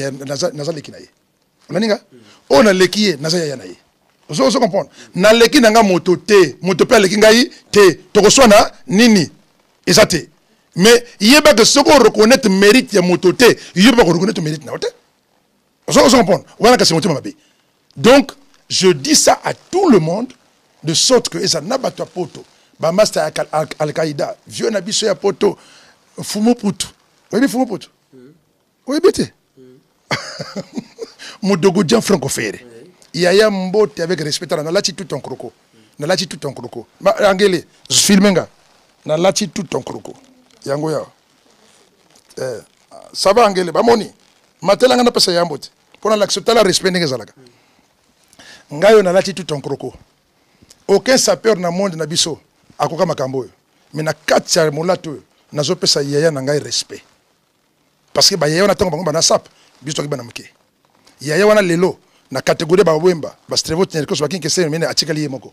lekina ye. Onaninga? O na lekiye naza ya na ye. Vous comprenez? Na leki nanga moto te, moto pe lekinga yi te. Toko swana nini? Exacté. Mais il y a pas que ce qu'on reconnaît mérite ya mototé, il y a pas qu'on reconnaît mérite na oté. On comprend. Voilà que c'est mon ma. Donc je dis ça à tout le monde de sorte que ça n'a pas poto. Ba master Al-Qaïda, vieux na biso ya poto, fumo putu. Oui, fumo putu. Oui, bête. Modogo Jean Franco Ferre. Il y a un mbote avec respect. On a lâché tout ton croco. On a lâché tout ton croco. Angélé, je filme. On a lâché tout ton croco. Yango ya. Ça va Angélé. Bamoni. Matela ngana pesa yambote. Pour l'accepter la respect n'engage zalaka. Ngayo na lâché tout ton croco. Aucun sapeur na monde na biso. Akoka makambo. Mais na katya molato. Nazo pesa yaya na ngai respect. Parce que yaya on attend bango na sap. Biso ki bana muke. Yaya wana lelo na catégorie ba wemba ba strevo tinerko so bakin kese mene atikali yemoko.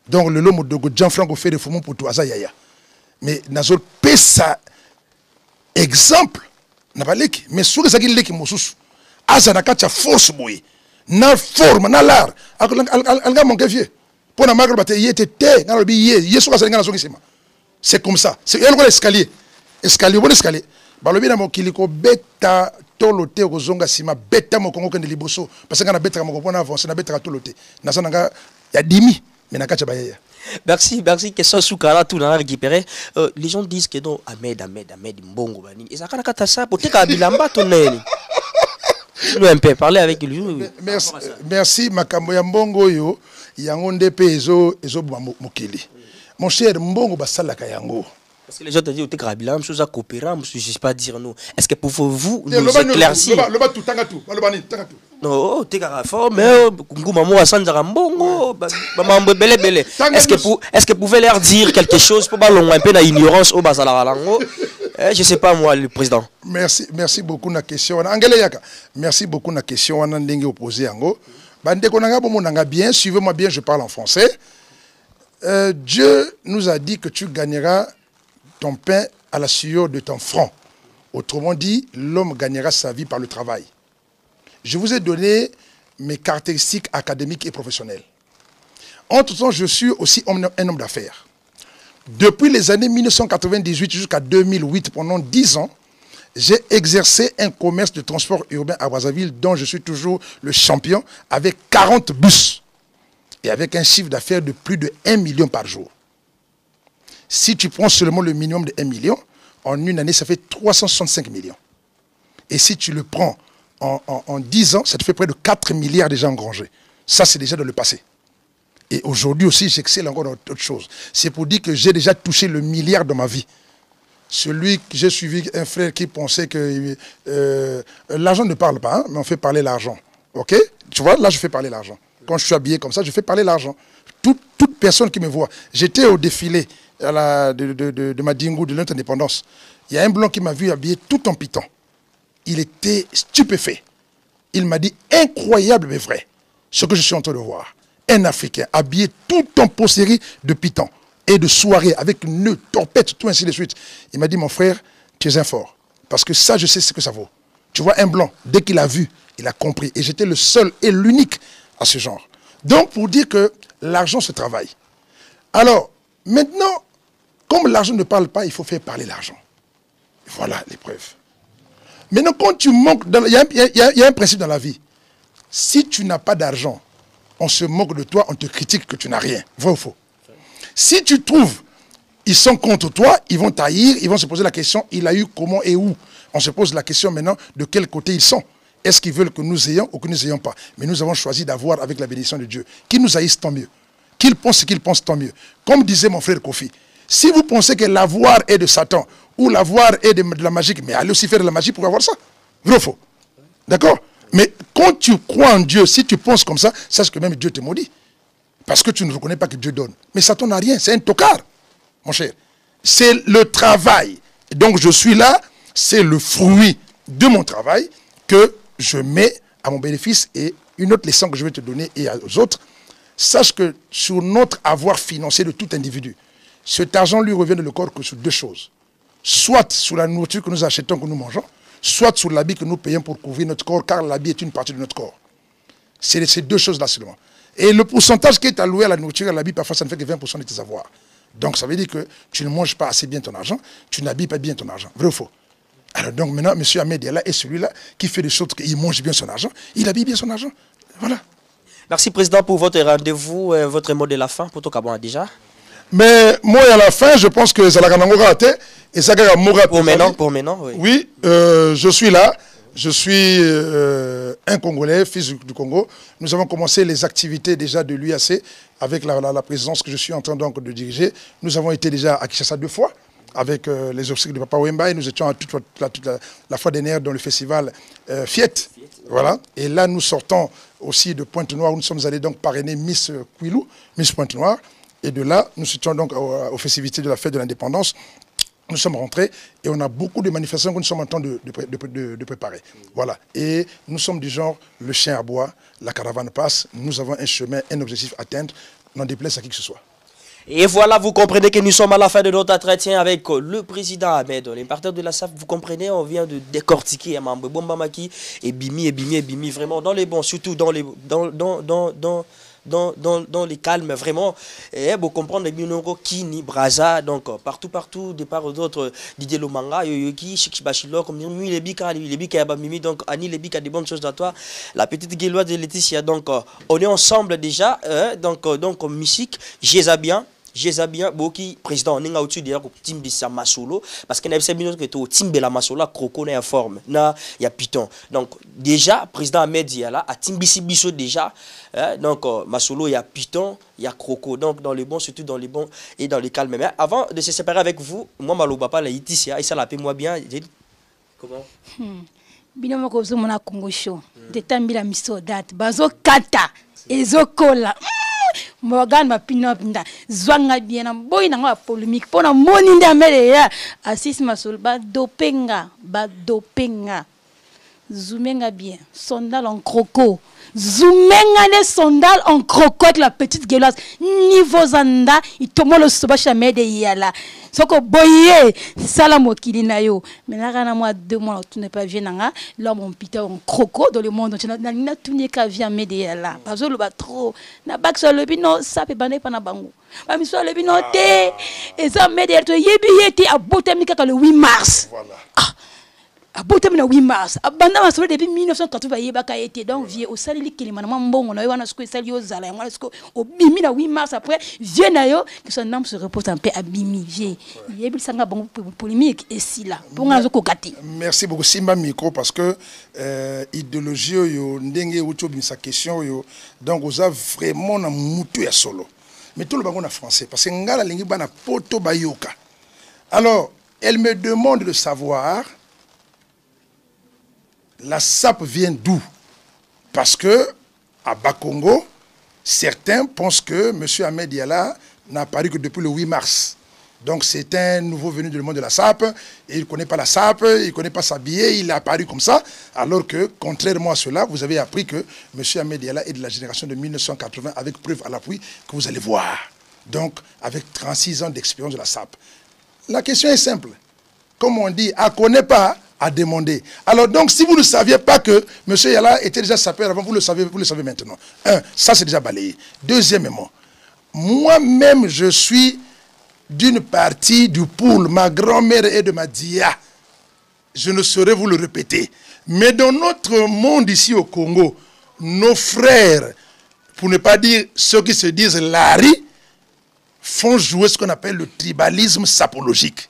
Donc lelo modogo Jean Franco fait de fumon pour tout aza yaya. Mais nazo pesa exemple na baleki mais soki zaki leki mosusu aza na katia force boy na forme na l'art alga mon vieux pour na magro bate yete te ngalo bi yeso ka senga na soki sima. C'est comme ça. C'est l'escalier. Escalier, bon escalier. Balobi na mokili ko beta tolote kozonga sima beta mokongo kende liboso parce que na beta moko pona avancer na beta tolote. Na sananga ya dimi mais na kacha bayaya. Merci, question Soukara tout na récupérer. Les gens disent que non Ahmed Mbongo bani. Et ça kana kata ça pour te ka bilamba toneli. Nous un peu parler avec lui. Merci makambo ya Mbongo yo yango ndepe ezo mokili. Mon cher Mbongo basalaka yango. Parce que les gens te disent que Kabila, je suis coopérant, je ne sais pas dire nous. Est-ce que pouvez-vous nous éclaircir? Non, tu es mais est-ce que vous pouvez leur dire quelque chose pour pas un peu d'ignorance au Bazalarango? Je ne sais pas moi, le président. Merci beaucoup na question. Merci beaucoup na question. On a opposé ango. Bien, suivez-moi bien, je parle en français. Dieu nous a dit que tu gagneras ton pain à la sueur de ton front. Autrement dit, l'homme gagnera sa vie par le travail. Je vous ai donné mes caractéristiques académiques et professionnelles. Entre-temps, je suis aussi un homme d'affaires. Depuis les années 1998 jusqu'à 2008, pendant 10 ans, j'ai exercé un commerce de transport urbain à Brazzaville dont je suis toujours le champion avec 40 bus et avec un chiffre d'affaires de plus de 1 million par jour. Si tu prends seulement le minimum de 1 million, en une année, ça fait 365 millions. Et si tu le prends en 10 ans, ça te fait près de 4 milliards déjà engrangés. Ça, c'est déjà dans le passé. Et aujourd'hui aussi, j'excelle encore dans autre chose. C'est pour dire que j'ai déjà touché le milliard dans ma vie. Celui que j'ai suivi, un frère qui pensait que l'argent ne parle pas, hein, mais on fait parler l'argent. Ok? Tu vois, là, je fais parler l'argent. Quand je suis habillé comme ça, je fais parler l'argent. Toute personne qui me voit. J'étais au défilé de Madingo, de l'indépendance. Il y a un blanc qui m'a vu habillé tout en piton. Il était stupéfait. Il m'a dit, incroyable mais vrai, ce que je suis en train de voir. Un Africain habillé tout en possérie de piton et de soirée avec nœud, torpette, tout ainsi de suite. Il m'a dit, mon frère, tu es un fort. Parce que ça, je sais ce que ça vaut. Tu vois, un blanc, dès qu'il a vu, il a compris. Et j'étais le seul et l'unique à ce genre. Donc, pour dire que l'argent se travaille. Alors, maintenant, comme l'argent ne parle pas, il faut faire parler l'argent. Voilà les preuves. Maintenant, quand tu manques... Il y a un principe dans la vie. Si tu n'as pas d'argent, on se moque de toi, on te critique que tu n'as rien. Vrai ou faux? Si tu trouves, ils sont contre toi, ils vont t'haïr, ils vont se poser la question, il a eu comment et où? On se pose la question maintenant, de quel côté ils sont? Est-ce qu'ils veulent que nous ayons ou que nous n'ayons pas? Mais nous avons choisi d'avoir avec la bénédiction de Dieu. Qu'ils nous haïssent, tant mieux. Qu'ils pensent ce qu'ils pensent, tant mieux. Comme disait mon frère Kofi, si vous pensez que l'avoir est de Satan ou l'avoir est de la magie, mais allez aussi faire de la magie pour avoir ça. Vrai ou faux? D'accord? Mais quand tu crois en Dieu, si tu penses comme ça, sache que même Dieu te maudit. Parce que tu ne reconnais pas que Dieu donne. Mais Satan n'a rien, c'est un tocard, mon cher. C'est le travail. Donc je suis là, c'est le fruit de mon travail que je mets à mon bénéfice. Et une autre leçon que je vais te donner et aux autres, sache que sur notre avoir financier de tout individu, cet argent lui revient dans le corps que sur deux choses. Soit sur la nourriture que nous achetons, que nous mangeons, soit sur l'habit que nous payons pour couvrir notre corps, car l'habit est une partie de notre corps. C'est ces deux choses-là seulement. Et le pourcentage qui est alloué à la nourriture et à l'habit, parfois, ça ne fait que 20% de tes avoirs. Donc, ça veut dire que tu ne manges pas assez bien ton argent, tu n'habilles pas bien ton argent. Vrai ou faux? Alors, donc, maintenant, M. Ahmed est là, et celui-là qui fait des choses, il mange bien son argent, il habille bien son argent. Voilà. Merci, Président, pour votre rendez-vous, votre mot de la fin, pour Tokabon déjà. Mais moi, à la fin, je pense que Zalaganango raté. Et ça pour maintenant, oui. Oui, je suis là. Je suis un Congolais, fils du Congo. Nous avons commencé les activités déjà de l'UAC avec la présidence que je suis en train donc de diriger. Nous avons été déjà à Kinshasa 2 fois avec les obsèques de Papa Wemba et nous étions à toute la fois dernière dans le festival Fiet. Voilà. Et là, nous sortons aussi de Pointe-Noire où nous sommes allés donc parrainer Miss Quilou, Miss Pointe-Noire. Et de là, nous étions donc aux festivités de la fête de l'indépendance. Nous sommes rentrés et on a beaucoup de manifestations que nous sommes en train de préparer. Voilà. Et nous sommes du genre, le chien aboie, la caravane passe, nous avons un chemin, un objectif à atteindre, n'en déplaise à qui que ce soit. Et voilà, vous comprenez que nous sommes à la fin de notre entretien avec le président Ahmed, les partenaires de la SAP. Vous comprenez, on vient de décortiquer Mambo Bombamaki et Bimi, vraiment dans les bons, surtout dans les dans les calmes, vraiment, et vous comprendre les Minongo, Kini, Braza, donc partout, de part d'autres, Didier Lomanga, Yoyoki, Shikibashilo, comme les Bika, Mimi, donc Annie Lebika, des bonnes choses à toi, la petite Guéloise de Laetitia, donc on est ensemble déjà, donc musique, Jézabien, Boki, président, on est au-dessus de Timbisa Masolo, parce qu'il y a des minutes que tu Timbela Masola, Croco, est en forme, il y a Python. Donc, déjà, président Ahmed Diala, à Timbisi Bisso déjà, donc Masolo, il y a Python, il y a Croco, donc dans les bons, surtout dans les bons et dans les calmes. Mais avant de se séparer avec vous, moi, Maloba, pas la Iticia, et ça l'appelle moi bien. Comment Binomo kozo mona Congo show. Detambila miso date. Bazo kata. Ezo kola. Morgan ma pinopinda. Zwanga bien boy na ngwa polémique. Pona moni nda mele ya. Assis masol ba dopenga. Zoumenga bien. Sondal en croco. Zoumenga les sondal en croco avec la petite gueuleuse. Niveau zanda. Il tombe le soba chamé de yala. Soko boye. Sala mokili na yo. Mais là, rana moi 2 mois, tu n'es pas bien. Là, mon pita en croco dans le monde. Tu n'as tout n'est qu'à via me de yala. Parce que le bat trop. Na bak sur le bino. Ça peut baner pana bango. Ma mi sur le bino te. Et ça me de yala. Yebi yeti a botemika le 8 mars. Voilà. A botem na 8 mars abanda masolo depuis 1980 yebaka été donc vieux au salili kilimana mbongo na yo wana sko sali yo zala ngwana sko obimi na 8 mars après vieux na yo que son âme se repose en paix abimi vieux yebi sanga bongo polémique et si là pour ngazo ko gati. Merci beaucoup Simba micro parce que idéologie yo ndenge uto bimisa question yo donc oza vraiment na mutu ya solo mais tout le bango na français parce que ngala lingi bana poto bayoka. Alors elle me demande de savoir la SAP vient d'où? Parce que à Bakongo, certains pensent que M. Ahmed Diala n'a apparu que depuis le 8 mars. Donc c'est un nouveau venu du monde de la SAP, et il ne connaît pas la SAP, il ne connaît pas s'habiller, il est apparu comme ça, alors que, contrairement à cela, vous avez appris que M. Ahmed Diala est de la génération de 1980, avec preuve à l'appui que vous allez voir. Donc, avec 36 ans d'expérience de la SAP. La question est simple. Comme on dit, à connaît pas, à demander. Alors donc, si vous ne saviez pas que M. Yala était déjà sapeur avant, vous le savez maintenant. Ça c'est déjà balayé. Deuxièmement, moi-même, je suis d'une partie du pool. Ma grand-mère est de ma dia. Je ne saurais vous le répéter. Mais dans notre monde ici au Congo, nos frères, pour ne pas dire ceux qui se disent Lari, font jouer ce qu'on appelle le tribalisme sapologique.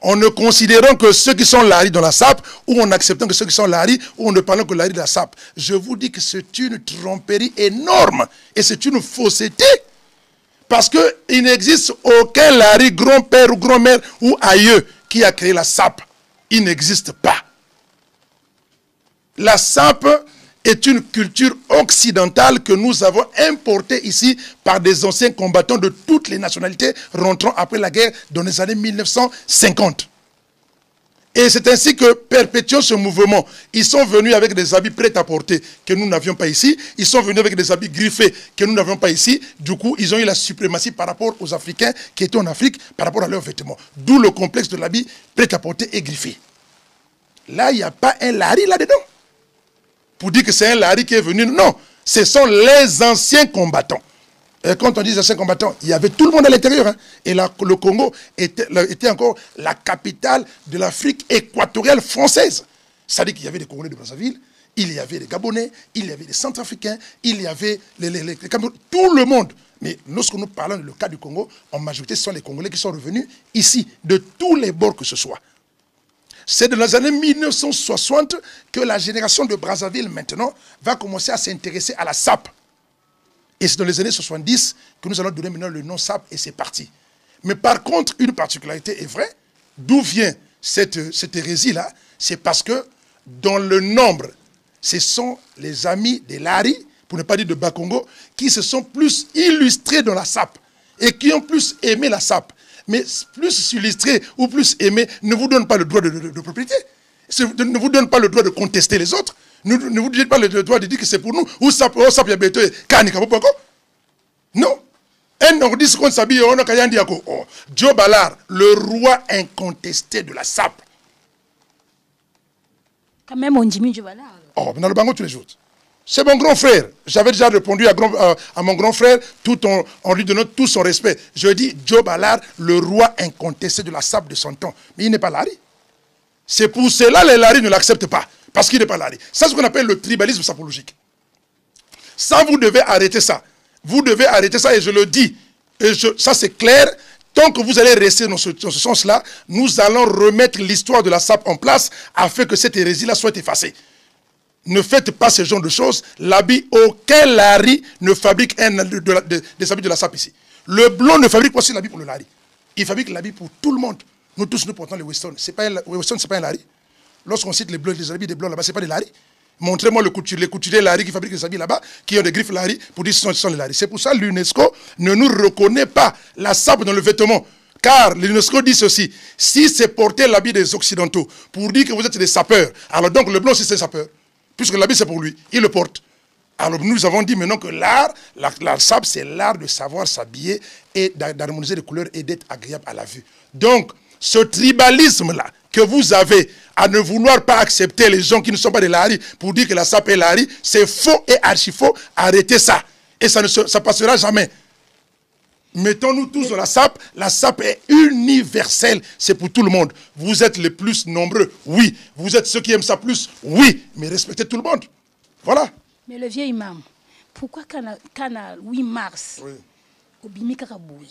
En ne considérant que ceux qui sont Lari dans la SAP, ou en acceptant que ceux qui sont Lari, ou en ne parlant que Lari de la SAP. Je vous dis que c'est une tromperie énorme. Et c'est une fausseté. Parce qu'il n'existe aucun Lari, grand-père ou grand-mère ou aïeux qui a créé la SAP. Il n'existe pas. La SAP est une culture occidentale que nous avons importée ici par des anciens combattants de toutes les nationalités rentrant après la guerre dans les années 1950. Et c'est ainsi que perpétuons ce mouvement. Ils sont venus avec des habits prêts à porter que nous n'avions pas ici. Ils sont venus avec des habits griffés que nous n'avions pas ici. Du coup, ils ont eu la suprématie par rapport aux Africains qui étaient en Afrique par rapport à leurs vêtements. D'où le complexe de l'habit prêt à porter et griffé. Là, il n'y a pas un Lari là-dedans. Pour dire que c'est un Lari qui est venu. Non, ce sont les anciens combattants. Et quand on dit anciens combattants, il y avait tout le monde à l'intérieur. Hein. Et là, le Congo était encore la capitale de l'Afrique équatoriale française. C'est-à-dire qu'il y avait des Congolais de Brazzaville, il y avait des Gabonais, il y avait des Centrafricains, il y avait les Camerounais, tout le monde. Mais lorsque nous parlons du cas du Congo, en majorité, ce sont les Congolais qui sont revenus ici, de tous les bords que ce soit. C'est dans les années 1960 que la génération de Brazzaville, maintenant, va commencer à s'intéresser à la SAP. Et c'est dans les années 70 que nous allons donner maintenant le nom SAP, et c'est parti. Mais par contre, une particularité est vraie. D'où vient cette hérésie-là? C'est parce que dans le nombre, ce sont les amis de Lari, pour ne pas dire de Bakongo, qui se sont plus illustrés dans la SAP et qui ont plus aimé la SAP. Mais plus illustrés ou plus aimés ne vous donnent pas le droit de propriété. Ne vous donne pas le droit de contester les autres. Ne vous donnez pas le droit de dire que c'est pour nous. Ou SAP, SAP, Yabeto, Kanika, non. Un nordiste qu'on s'habille, on a Kayandi Yako. Joe Ballard, le roi incontesté de la SAP. Quand même, on dit Joe Ballard. Oh, dans le bango tous les jours. C'est mon grand frère. J'avais déjà répondu à mon grand frère tout en lui donnant tout son respect. Je dis Joe Ballard, le roi incontesté de la SAP de son temps. Mais il n'est pas Lari. C'est pour cela que les Lari ne l'acceptent pas. Parce qu'il n'est pas Lari. C'est ce qu'on appelle le tribalisme sapologique. Ça, vous devez arrêter ça. Vous devez arrêter ça et je le dis. Ça, c'est clair. Tant que vous allez rester dans ce sens-là, nous allons remettre l'histoire de la SAP en place afin que cette hérésie-là soit effacée. Ne faites pas ce genre de choses. L'habit, aucun Lari ne fabrique des habits de la SAP ici. Le blond ne fabrique pas aussi l'habit pour le Lari. Il fabrique l'habit pour tout le monde. Nous tous, nous portons les Weston. Weston, ce n'est pas un Lari. Lorsqu'on cite les bleus, les habits des blancs là-bas, ce n'est pas des Lari. Montrez-moi les couturiers Lari qui fabriquent les habits là-bas, qui ont des griffes Lari, pour dire que ce sont les Lari. C'est pour ça que l'UNESCO ne nous reconnaît pas la SAP dans le vêtement. Car l'UNESCO dit ceci, si c'est porter l'habit des Occidentaux pour dire que vous êtes des sapeurs, alors donc le blanc aussi c'est sapeur. Puisque l'habit c'est pour lui, il le porte. Alors nous avons dit maintenant que l'art, la SAP, c'est l'art de savoir s'habiller et d'harmoniser les couleurs et d'être agréable à la vue. Donc, ce tribalisme-là que vous avez à ne vouloir pas accepter les gens qui ne sont pas des Lari pour dire que la SAP est Lari, c'est faux et archi faux. Arrêtez ça. Et ça ne passera jamais. Mettons-nous tous dans la SAP est universelle, c'est pour tout le monde. Vous êtes les plus nombreux, oui. Vous êtes ceux qui aiment ça plus, oui. Mais respectez tout le monde. Voilà. Mais le vieil imam, pourquoi quand le 8 mars, au Bimika Kaboui,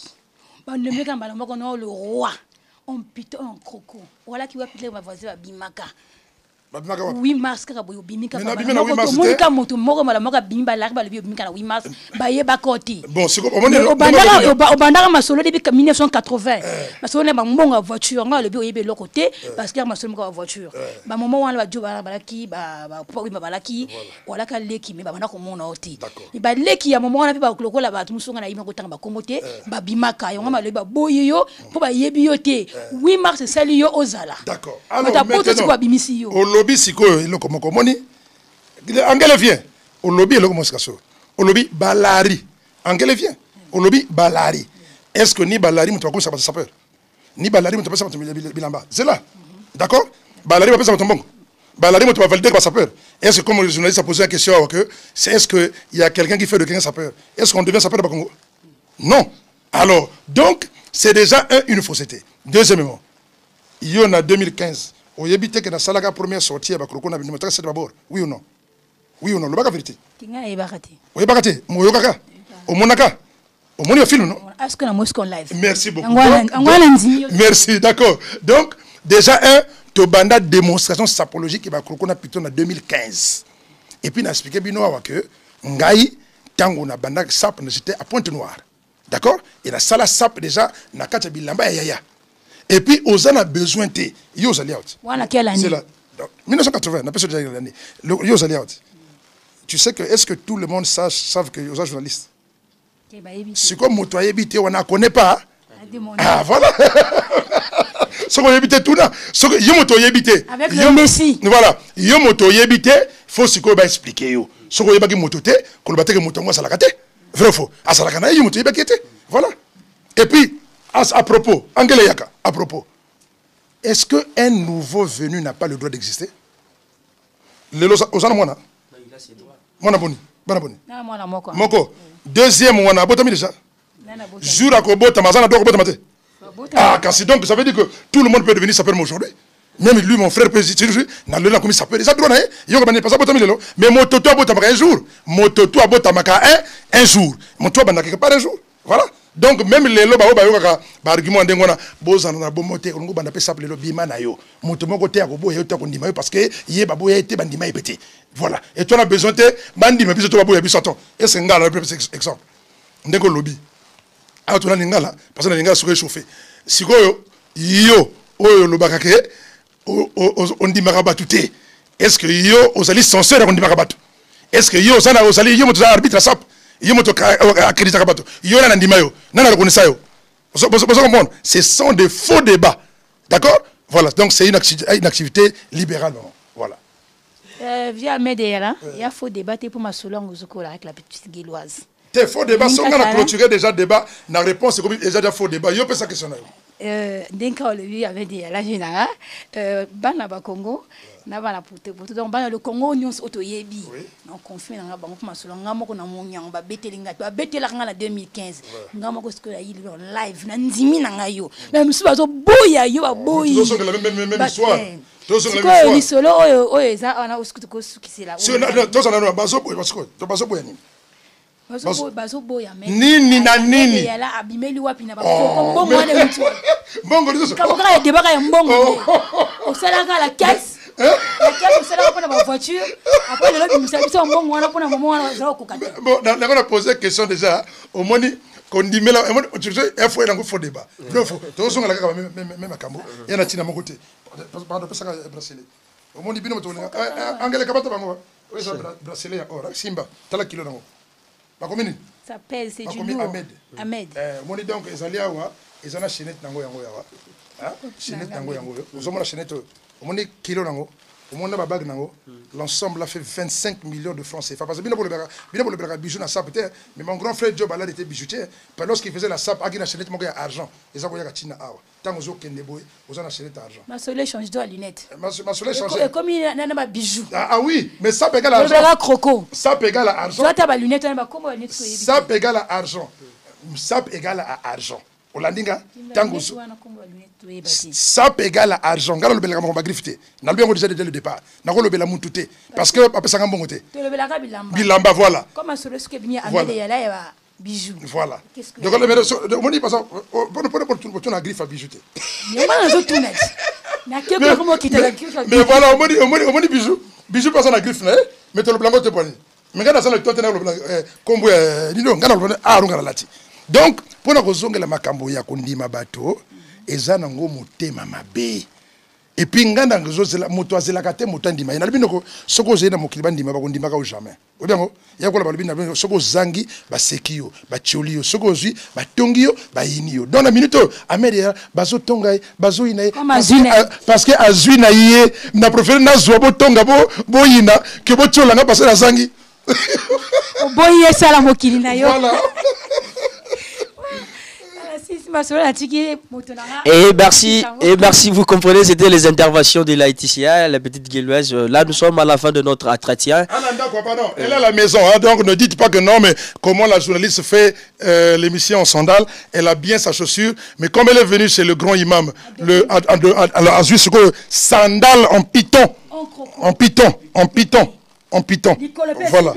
le roi, on pite un croco, voilà qui va piter ma voisine à Bimaka. 8 mars karaboyo bimika bon c'est obandaka masolo depuis 1980 masolo na bangonga voiture nga lebi oyebe lokote parce que masolo ka voiture ba moment wana ba joba balaki ba balaki wala ka leki me ba bana ko mona oti ba leki ya moment wana pe ba lokola ba tumusunga na yima ko tanga ba komote ba bimaka yo nga malobi ba boyeyo po ba yebi yo te 8 mars sali yo ozala d'accord alors maintenant bimisi yo lobby siko eloko moko moni angele vient au lobby eloko moskaso au lobby balari angele vient au lobby balari est-ce que ni balari muto ko sabata sapeur ni balari muto pesa bilamba c'est là d'accord balari va pesa muto balari muto va valider quoi sapeur est-ce que comme le journaliste a posé la question que c'est est-ce que il y a quelqu'un qui fait de quelqu'un sapeur est-ce qu'on devient sapeur au Congo non alors donc c'est déjà une fausseté deuxièmement il y en a 2015 au yebite que na salaka première sortie ba kroko na binimata c'est d'abord oui ou non le baka vérité tinga e bakati oui bakati mo yokaka o monaka o moni film non est-ce que na Moscou live merci beaucoup merci d'accord donc déjà to banda démonstration sapologique ba kroko na plutôt na 2015 et puis na expliquer bino wa que ngai tango na banda sap na j'étais à Pointe-Noire d'accord et la sala sap déjà na kata bilamba yaya. Et puis, aux en a besoin de Yos Aliaut. C'est là. 1980, on appelle ça déjà l'année. Yos Aliaut. Tu sais que, est-ce que tout le monde savent que Yos journaliste? C'est comme Motoye Bité, on ne connaît pas. Ah, voilà. Ce qu'on habite tout là. Ce que Yomotoye Bité. Avec le Messie. Voilà. Yomotoye Bité, il faut ce qu'on va expliquer. Ce qu'on va mototé, qu'on va dire que Motongo Salakate. Vrai ou faux? À Salakana, Yomotoye Bité. Voilà. Et puis, à propos, Angele Yaka, à propos, est-ce qu'un nouveau venu n'a pas le droit d'exister? Ozana Mwana Boni. Moko. Deuxième, on a botami déjà. Jour à Kobota, Mazana doit Kobota Mate. Ah, car c'est donc, ça veut dire que tout le monde peut devenir sapeur aujourd'hui. Même lui, mon frère, peut dire, dans le comme ça peut déjà droit, il y a pas ça mais mon toto a botamaka un jour. Mon toto a botamaka un jour. Mon toto a quelque part un jour. Voilà. Donc même les loba argument d'engona bozana na bomote on go banda pesa le bima na yo. Moto moko te akobo yo te kondima yo parce que yé babo ya été bandima epete. Voilà. Et toi on a besoin de bandima biso to babo ya biso ton. Et c'est ngala exemple. Ndeko lobby. Ah tu na ngala parce que ngala soko chauffer. Sikoyo yo oyo lobaka ke on dit marabatu te. Est-ce que yo osali censeur on dit marabatu? Est-ce que yo sana osali yo moto arbitre sap? Yo moto accrédité kabato. Yo na ndima yo. Nana reconnaît yo. Ce sont des faux débats. D'accord? Voilà. Donc c'est une activité libérale. Voilà. Via Médéa, il y a faux débat pour ma solong avec la petite guilloise. Tes faux débats sont on a clôturé déjà débat. La réponse c'est déjà faux débat. Yo peut ça question. D'un cas, il avait dit la Génara, Banaba Congo, Nabana Pouté, donc le Congo, nous autoyebi. On confie dans la banque, on a mon yon, on va bêter en 2015. On a mon live, Nanzimi Nangayo. Même si on boya, yo a boya. Tous sont même histoire. Tous sont la même histoire. On a aussi qui c'est là. Tous on a baso boya, parce que tu baso boya ni. Baso boya mais. Nini na nini. Il y a là abimeli wapi na ba. Bon moi de mutuo. Bongo lizo. Quand on a débat ya mbongo. On sala la caisse. La caisse on sala pour la voiture. Après le lobby nous savons ça mbongo wana pour na maman wana za kokata. Bon, on a posé question déjà au moni kondimé là, tu sais, il faut un faux débat. Non faux. Tous on a la même akambo. Il y en a tina mon côté. Pardon, parce que bracelet. Au moni bino to angele kabata bango. Oui ça bracelet ya or Simba. Tala kilo nango. Ça pèse, c'est du lourd. Ahmed. Mon donc, ils allaient avoir, ils ont la chaînette nango yango yawa. Chaînette nango yango. Vous avez la chaînette. On est kilo nango. On a bag nango. L'ensemble a fait 25 millions de francs CFA. Parce que bien pour le bijou na sap peut-être. Mais mon grand frère Job Allah était bijoutier. Lorsqu'il faisait la sap, il a chaînette mon gars argent. Ils ont tina awa. Tant aux autres kendeboy, vous en achetez argent. Ma soleil change de lunettes. Ma soleil change. Comme il n'a pas bijou. Ah oui, mais ça égale argent. Le croco. Ça égale argent. Toi tu as lunettes, comment lunettes ça égale argent. Ça égale argent. Olandinga tango ça égale argent. Galo le bela mo bagrifté. Na bien déjà dès le départ. Na ko le bela mututé parce que après ça ngambongo té. Le bela ka bilamba. Bilamba voilà. Comme ma soleil ce que bien amélé ya là bijoux. Voilà. Donc on dit parce que pour ton griffe à bijouter. Mais moi je tout net. Na que comment quitter la griffe. Mais voilà, on dit bijou. Bijou passe na griffe là, mais le blanc te poni. Mais quand ça le temps le blanc combo ni donc ngana le arunga lati. Donc pour na kozongela makambo ya kondima bato ezana ngo motema mabe. Et puis nganda ngozozela moto azelaka te moto ndima ina libino ko soko zena mokili bandima bakondima ka jamais obiango yakola balibina soko zangi ba sekio ba chiolio soko zui ba tongio ba inio dans la minute amélia bazo tonga bazo ina parce que azui na yé na préféré na zo bo tonga bo ina que bo chola nga passer la zangi boye sala mokili na yo voilà. Et merci, vous comprenez, c'était les interventions de Laetitia, la petite guéloise. Là, nous sommes à la fin de notre entretien. Elle est à la maison, hein, donc ne dites pas que non, mais comment la journaliste fait l'émission en sandales, elle a bien sa chaussure, mais comme elle est venue chez le grand imam, alors à Suisse, sandales en python, voilà,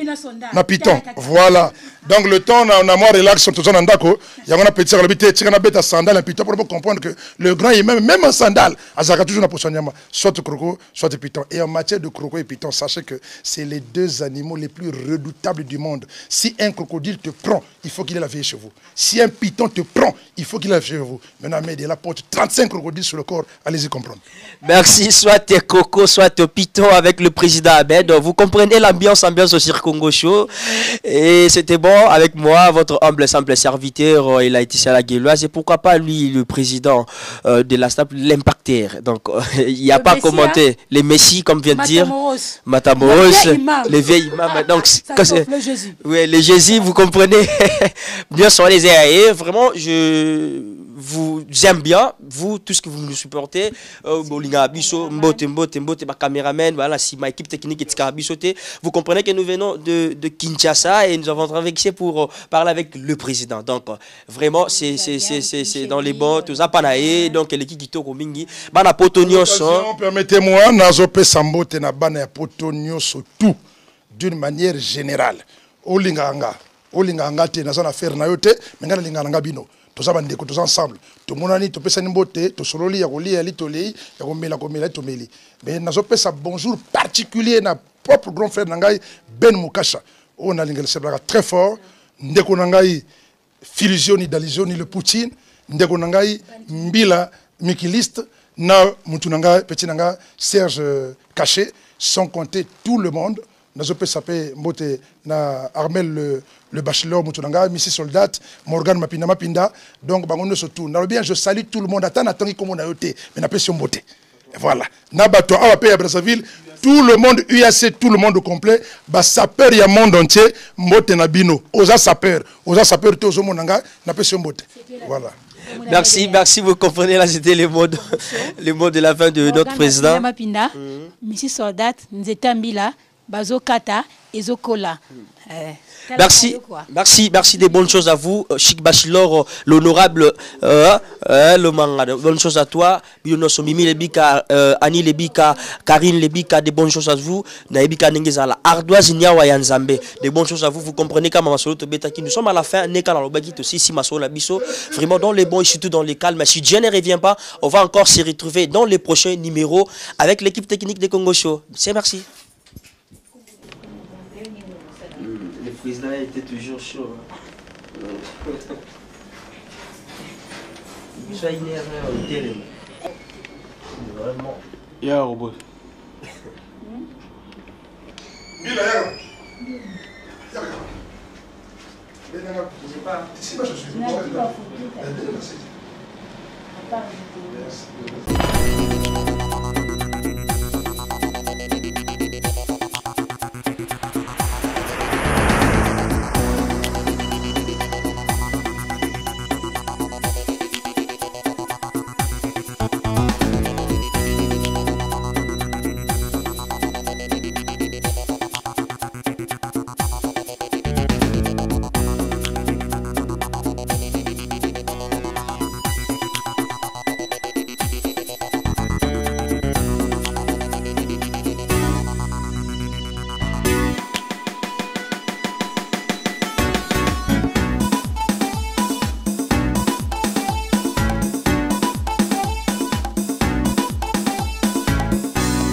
na python, voilà. Donc le temps on a moins relax sur tout ça ndako, il y a on a petit sur le bité, tu as bête sandales en python pour comprendre que le grand imam même en sandales, azaka toujours na posonyama, soit croco, soit python. Et en matière de croco et python, sachez que c'est les deux animaux les plus redoutables du monde. Si un crocodile te prend, il faut qu'il ait la veille chez vous. Si un python te prend, il faut qu'il ait la veille chez vous. Maintenant, il la porte 35 crocodiles sur le corps, allez-y comprendre. Merci, soit tes coco, soit tes python avec le président Ahmed. Vous comprenez l'ambiance au Cirque Congo Show. Et c'était bon avec moi, votre humble simple serviteur, il a été à la guéloise. Et pourquoi pas lui, le président de la STAP, l'impacteur. Donc, il n'y a pas à commenter. Les messies, comme vient de dire. Matamoros, les vieilles imams. Donc, oui, les Jésus, vous comprenez. Bien sur les airs. Vraiment, vous aime bien, vous, tout ce que vous nous supportez. Bolinga Bisso, Mbote, ma caméraman, voilà, si ma équipe technique est Bisoté. Vous comprenez que nous venons de Kinshasa et nous avons travaillé pour parler avec le président. Donc, vraiment, c'est dans les bons, tout ça, panaé, donc l'équipe qui tourne au Mingi. Bana Potonios. Permettez-moi, Nazope Sambote na bana Potonios tout, d'une manière générale. Olinganga te nazana faire na yote, mengana linganga bino. Tous abandeko, tous ensemble. Tout le monde to pesa nimbote, to sololi ya kolia li tolei, ya komela tomeli. Mais nazope sa bonjour particulier na propre grand frère nangai Ben Mukasha. On a l'ingel seblaka très fort. Ndeko nangai Filizioni Dalizioni le Poutine, ndeko nangai Mbila Mikiliste, na mutu nangai petit nanga Serge Caché, sans compter tout le monde. Nazope sapé mbote na Armel le bachelor mutunanga Missy Soldat Morgan Mapinda donc bangono surtout na bien je salue tout le monde attends comme on a été mais na pression mbote voilà na bato awa pe à Brazzaville tout le monde UAC tout le monde au complet ba sapeur ya monde entier mbote na bino oza sapeur to zo monanga na pression mbote voilà. Merci, vous comprenez, là c'était le mot de la fin de notre président. Mapinda Missy Soldat Nzetambila Bazokata et Zokola. Merci des bonnes choses à vous. Chic Bachelor, l'honorable, le manga, bonnes choses à toi. Bionoso Mimi Lebika, Annie Lebika, Karine Lebika, des bonnes choses à vous. Naibika Nengezala, Ardoise Nyawa Yanzambe, des bonnes choses à vous. Vous comprenez comment Masolo Tobetaki, nous sommes à la fin. Neka dans le bagit aussi, si Masolo Labiso, vraiment dans les bons et surtout dans les calmes. Si Dieu ne revient pas, on va encore se retrouver dans les prochains numéros avec l'équipe technique de Congo Show. C'est merci. Le président était toujours chaud. Il soit énervé au terrain. Vraiment. Ya robot. Merci.